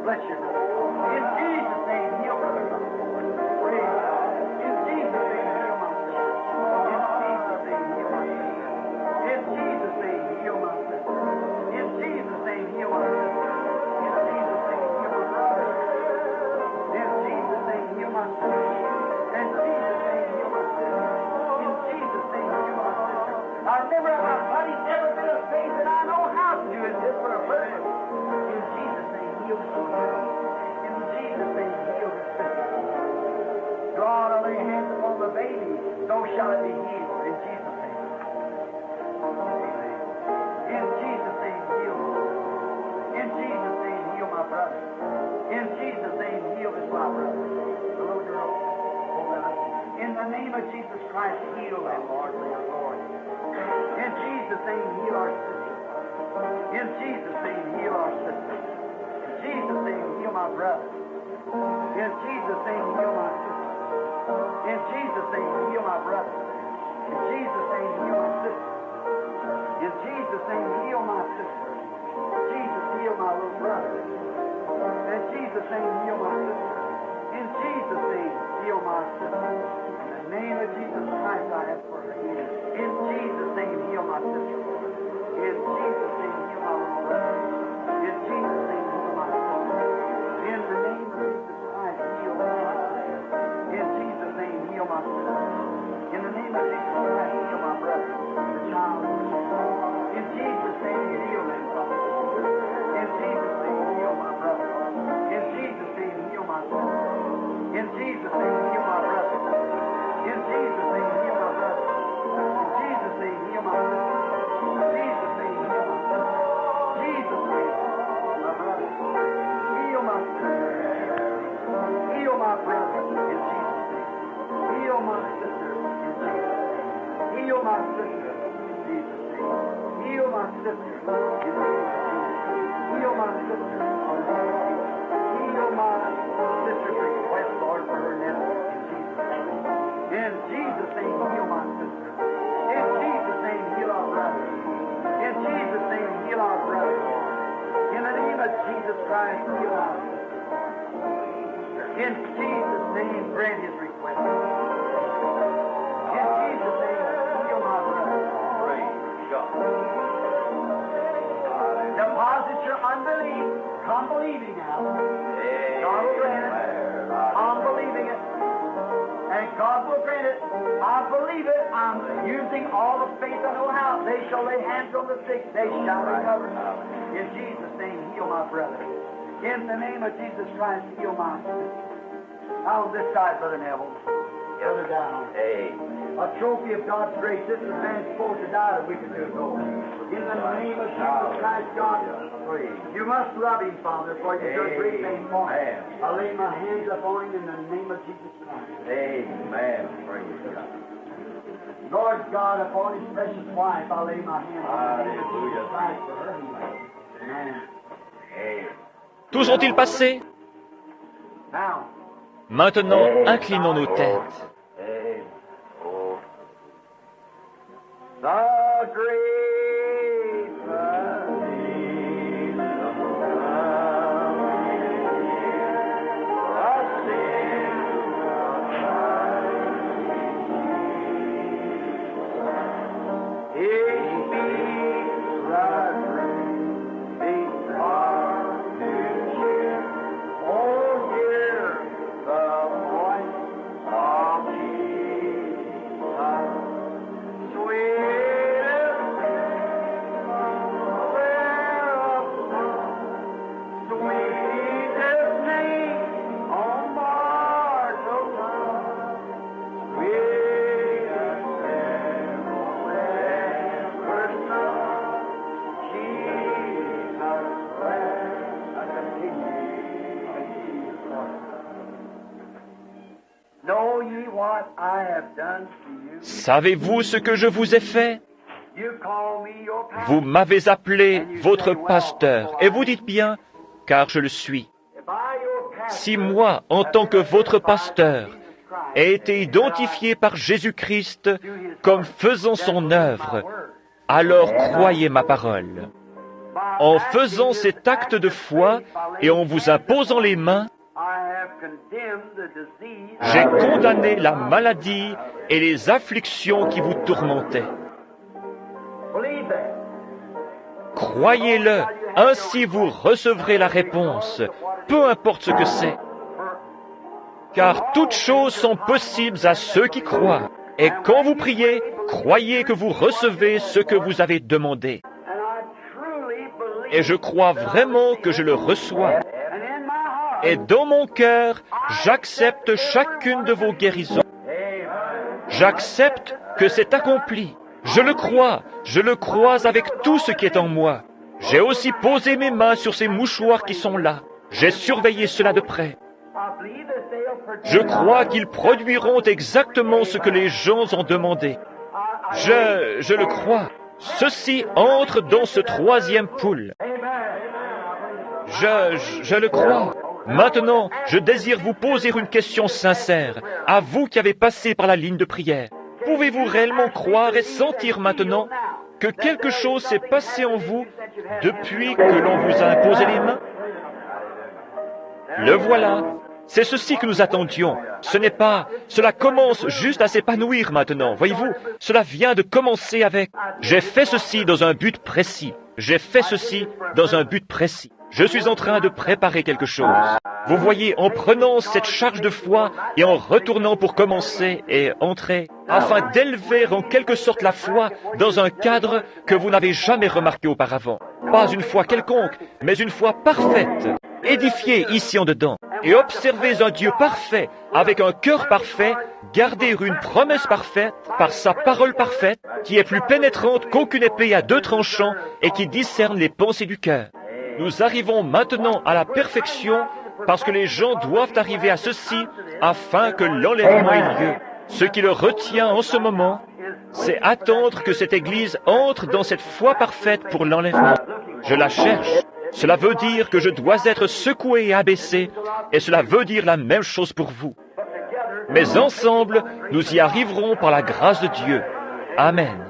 Bless you. In Jesus' name, heal her. Praise God. In Jesus' name, heal my sister. In Jesus' name, heal my sister. In Jesus' name, heal my sister. In Jesus' name, heal my sister. In Jesus' name, heal my brother. In Jesus' name, heal my sister. In Jesus' name, heal my sister. In Jesus' name, heal my sister. I remember my body's never been a faith, and I know how to do it just for a purpose. In Jesus' name, heal this little girl. In Jesus' name, heal this sister. God, I lay hands upon the baby, so shall it be healed. In Jesus' name. Amen. In Jesus' name, heal. In Jesus' name, heal my brother. In Jesus' name, heal this my brother. The little girl. In the name of Jesus Christ, heal them, Lord, for your glory. In Jesus' name, heal our sister. In Jesus' name, heal our sister. In Jesus' name, heal my brother. In Jesus' name, heal my sister. In Jesus' name, heal my brother. In Jesus' name, heal my sister. In Jesus' name, heal my sister. Jesus, heal my little brother. In Jesus' name, heal my sister. In Jesus' name, heal my sister. In the name of Jesus Christ, I ask for her healing. In Jesus' name, heal my sister. In Jesus' name, heal my little brother. In Jesus' name, heal my sister. In the name of Jesus Christ, heal my sister. In Jesus' name, heal my sister. In the name of Jesus Christ, heal my brother, the child. In Jesus' name, heal them, Father. In Jesus' name, heal my brother. In Jesus' name, heal sister. Heal my sister. Heal my sister's request, Lord, for her nephew. In Jesus' name, heal my sister. In Jesus' name, heal our brother. In Jesus' name, heal our brother. In the name of Jesus Christ, heal our sister. In Jesus' name, grant his request. In Jesus' name, heal my brother. Praise God. Deposit your unbelief. Come believing now. God will grant it. I'm believing it. And God will grant it. I believe it. I'm using all the faith I know how. They shall lay hands on the sick. They shall recover. In Jesus' name, heal my brother. In the name of Jesus Christ, heal my sister. On this side, Brother Neville. Brother down. A trophy of God's grace. This is man supposed to die a week or two ago. In the name of Jesus Christ, God, you must love him, Father, for you do great things for him. I lay my hands upon him in the name of Jesus Christ. Amen. Praise God. Lord God, upon his precious wife, I lay my hands on the name of Jesus Christ for her healing. Amen. Tous ont-ils passé? Now, Maintenant, inclinons nos têtes. The great peace know ye what I have done to you? Savez-vous ce que je vous ai fait? You call me your pastor. Vous m'avez appelé votre pasteur, et vous dites bien, car je le suis. If I, your pastor, Si moi, en tant que votre pasteur, ai été identifié par Jésus-Christ comme faisant son œuvre, alors croyez ma parole. En faisant cet acte de foi et en vous imposant les mains, j'ai condamné la maladie et les afflictions qui vous tourmentaient. Croyez-le, ainsi vous recevrez la réponse, peu importe ce que c'est. Car toutes choses sont possibles à ceux qui croient. Et quand vous priez, croyez que vous recevez ce que vous avez demandé. Et je crois vraiment que je le reçois. Et dans mon cœur, j'accepte chacune de vos guérisons. J'accepte que c'est accompli. Je le crois avec tout ce qui est en moi. J'ai aussi posé mes mains sur ces mouchoirs qui sont là. J'ai surveillé cela de près. Je crois qu'ils produiront exactement ce que les gens ont demandé. Je le crois. Ceci entre dans ce troisième pool. Je le crois. Maintenant, je désire vous poser une question sincère, à vous qui avez passé par la ligne de prière. Pouvez-vous réellement croire et sentir maintenant que quelque chose s'est passé en vous depuis que l'on vous a imposé les mains? Le voilà. C'est ceci que nous attendions. Cela commence juste à s'épanouir maintenant. Voyez-vous, cela vient de commencer avec « J'ai fait ceci dans un but précis. J'ai fait ceci dans un but précis. Je suis en train de préparer quelque chose. » Vous voyez, en prenant cette charge de foi et en retournant pour commencer et entrer, afin d'élever en quelque sorte la foi dans un cadre que vous n'avez jamais remarqué auparavant. Pas une foi quelconque, mais une foi parfaite, édifiée ici en dedans. Et observez un Dieu parfait, avec un cœur parfait, garder une promesse parfaite par sa parole parfaite, qui est plus pénétrante qu'aucune épée à deux tranchants et qui discerne les pensées du cœur. Nous arrivons maintenant à la perfection parce que les gens doivent arriver à ceci afin que l'enlèvement ait lieu. Ce qui le retient en ce moment, c'est attendre que cette Église entre dans cette foi parfaite pour l'enlèvement. Je la cherche. Cela veut dire que je dois être secoué et abaissé, et cela veut dire la même chose pour vous. Mais ensemble, nous y arriverons par la grâce de Dieu. Amen.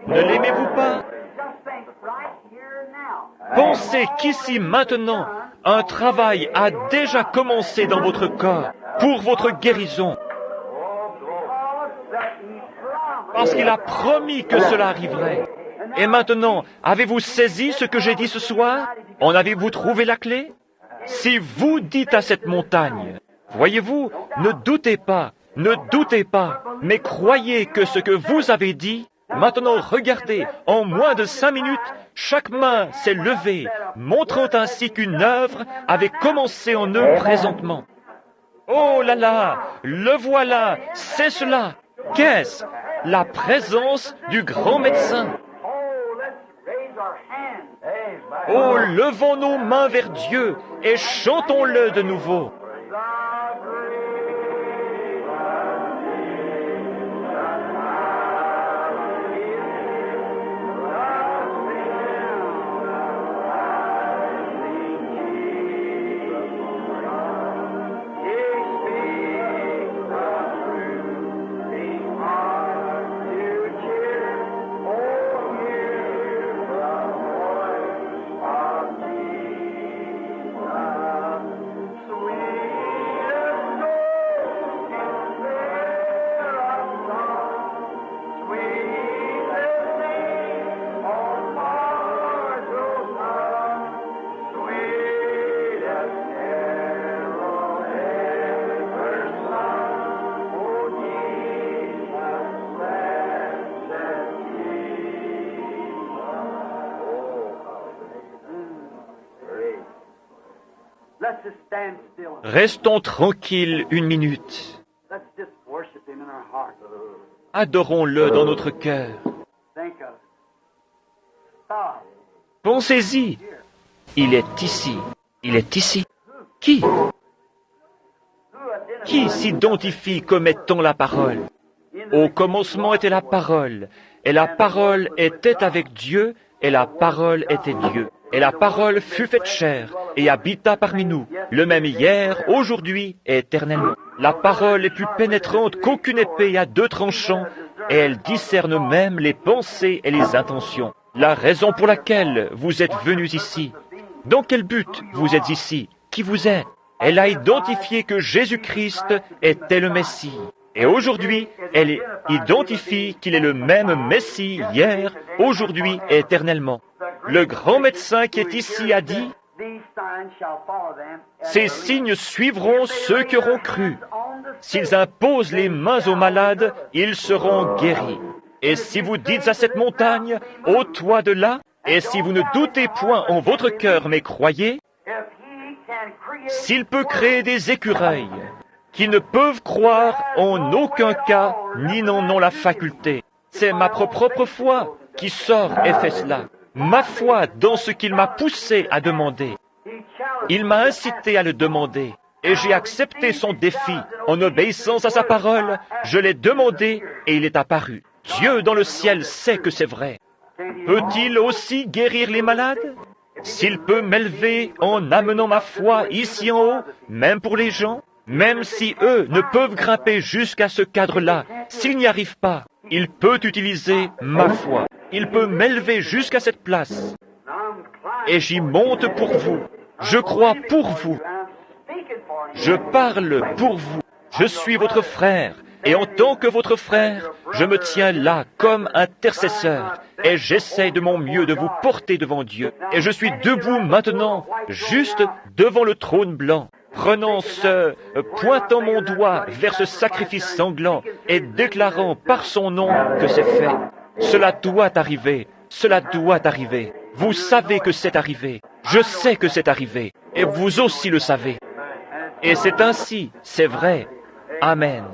Ne l'aimez-vous pas? Pensez qu'ici maintenant, un travail a déjà commencé dans votre corps pour votre guérison. Parce qu'il a promis que cela arriverait. Et maintenant, avez-vous saisi ce que j'ai dit ce soir? En avez-vous trouvé la clé? Si vous dites à cette montagne, voyez-vous, ne doutez pas, mais croyez que ce que vous avez dit. Maintenant, regardez, en moins de 5 minutes, chaque main s'est levée, montrant ainsi qu'une œuvre avait commencé en eux présentement. Oh là là, le voilà, c'est cela. Qu'est-ce? La présence du grand médecin. Oh, levons nos mains vers Dieu et chantons-le de nouveau. Restons tranquilles 1 minute. Adorons-le dans notre cœur. Pensez-y. Il est ici. Il est ici. Qui? Qui s'identifie comme étant la parole? Au commencement était la parole, et la parole était avec Dieu, et la parole était Dieu. Et la parole fut faite chair, et habita parmi nous, le même hier, aujourd'hui et éternellement. La parole est plus pénétrante qu'aucune épée à 2 tranchants, et elle discerne même les pensées et les intentions. La raison pour laquelle vous êtes venus ici. Dans quel but vous êtes ici? Qui vous êtes? Elle a identifié que Jésus-Christ était le Messie. Et aujourd'hui, elle identifie qu'il est le même Messie hier, aujourd'hui et éternellement. Le grand médecin qui est ici a dit, « Ces signes suivront ceux qui auront cru. S'ils imposent les mains aux malades, ils seront guéris. Et si vous dites à cette montagne, ôte-toi de là, et si vous ne doutez point en votre cœur, mais croyez, s'il peut créer des écureuils qui ne peuvent croire en aucun cas, ni n'en ont la faculté. C'est ma propre foi qui sort et fait cela. Ma foi dans ce qu'il m'a poussé à demander. Il m'a incité à le demander, et j'ai accepté son défi. En obéissant à sa parole, je l'ai demandé et il est apparu. Dieu dans le ciel sait que c'est vrai. Peut-il aussi guérir les malades? S'il peut m'élever en amenant ma foi ici en haut, même pour les gens, même si eux ne peuvent grimper jusqu'à ce cadre-là, s'ils n'y arrivent pas, il peut utiliser ma foi. Il peut m'élever jusqu'à cette place. et j'y monte pour vous. Je crois pour vous. Je parle pour vous. Je suis votre frère, et en tant que votre frère, je me tiens là comme intercesseur, et j'essaie de mon mieux de vous porter devant Dieu. Et je suis debout maintenant, juste devant le trône blanc, pointant mon doigt vers ce sacrifice sanglant et déclarant par son nom que c'est fait. Cela doit arriver, cela doit arriver. Vous savez que c'est arrivé. Je sais que c'est arrivé, et vous aussi le savez. Et c'est ainsi, c'est vrai. Amen.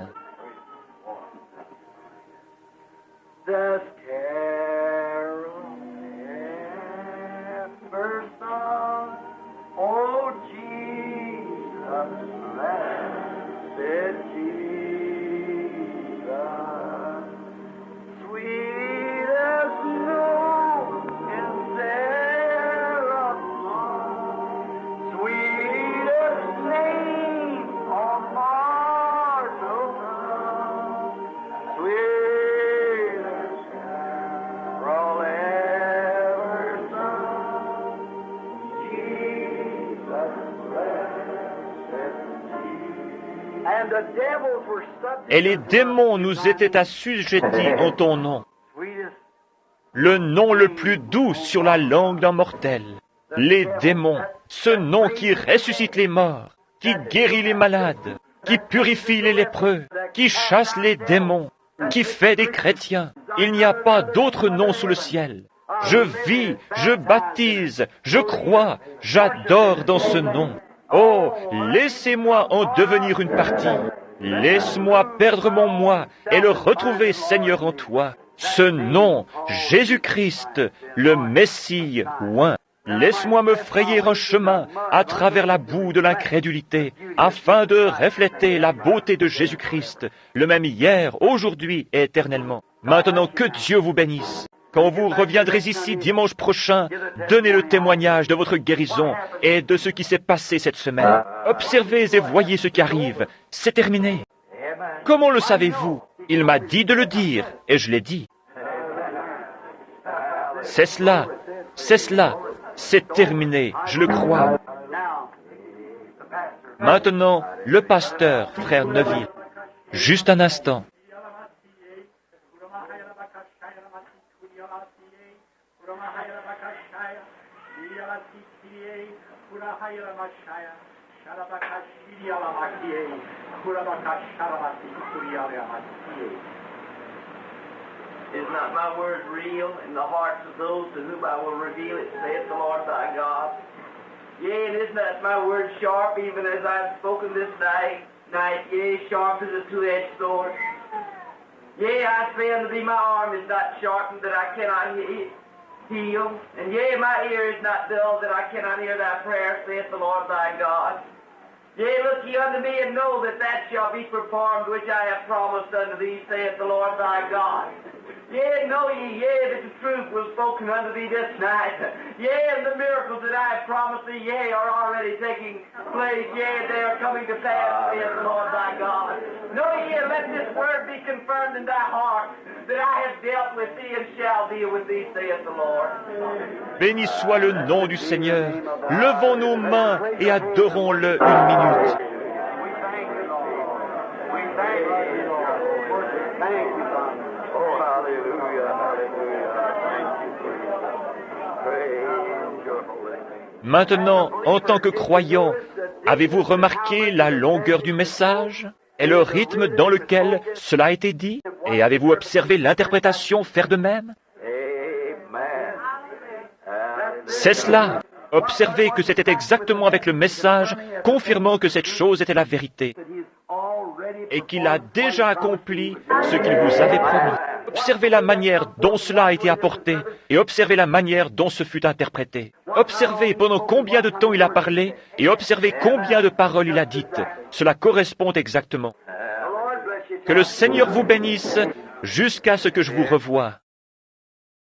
The carol never sung. Oh, Jesus, blessed Jesus, sweet as snow in Seraphim, sweetest name on mortal tongue, sweetest carol ever sung, Jesus, blessed Jesus. And the devils were subject. Et les démons nous étaient assujettis en ton nom, Sweetest le nom le plus doux sur la langue d'un mortel. Les démons, ce nom qui ressuscite les morts, qui guérit les malades, qui purifie les lépreux, qui chasse les démons, qui fait des chrétiens. Il n'y a pas d'autre nom sous le ciel. Je vis, je baptise, je crois, j'adore dans ce nom. Oh, laissez-moi en devenir une partie. Laisse-moi perdre mon moi et le retrouver, Seigneur, en toi. Ce nom, Jésus-Christ, le Messie oint. Laisse-moi me frayer un chemin à travers la boue de l'incrédulité, afin de refléter la beauté de Jésus-Christ, le même hier, aujourd'hui et éternellement. Maintenant, que Dieu vous bénisse. Quand vous reviendrez ici dimanche prochain, donnez le témoignage de votre guérison et de ce qui s'est passé cette semaine. Observez et voyez ce qui arrive. C'est terminé. Comment le savez-vous? Il m'a dit de le dire, et je l'ai dit. C'est cela, c'est terminé, je le crois. Maintenant, le pasteur, frère Neville. Juste un instant. Is not my word real in the hearts of those to whom I will reveal it, saith the Lord thy God? Yea, and is not my word sharp, even as I have spoken this night, yea, sharp as a two-edged sword? Yea, I say unto thee, my arm is not sharpened that I cannot heal, and yea, my ear is not dull that I cannot hear thy prayer, saith the Lord thy God. Yea, look ye unto me, and know that that shall be performed which I have promised unto thee, saith the Lord thy God. Yea, know ye, that the truth was spoken unto thee this night. Yea, and the miracles that I have promised thee, are already taking place. Yea, they are coming to pass, saith the Lord thy God. Know ye, let this word be confirmed in thy heart, that I have dealt with thee and shall deal with thee, saith the Lord. Béni soit le nom du Seigneur. Levons nos mains et adorons-le une minute. We thank you, Lord. We thank you, Lord. Thank you, Father. Oh, hallelujah, hallelujah. Thank you, Jesus. Praise your holy name. Maintenant, en tant que croyant, avez-vous remarqué la longueur du message et le rythme dans lequel cela a été dit? Et avez-vous observé l'interprétation faire de même? Amen. C'est cela. Observez que c'était exactement avec le message, confirmant que cette chose était la vérité et qu'il a déjà accompli ce qu'il vous avait promis. Observez la manière dont cela a été apporté et observez la manière dont ce fut interprété. Observez pendant combien de temps il a parlé et observez combien de paroles il a dites. Cela correspond exactement. Que le Seigneur vous bénisse jusqu'à ce que je vous revoie.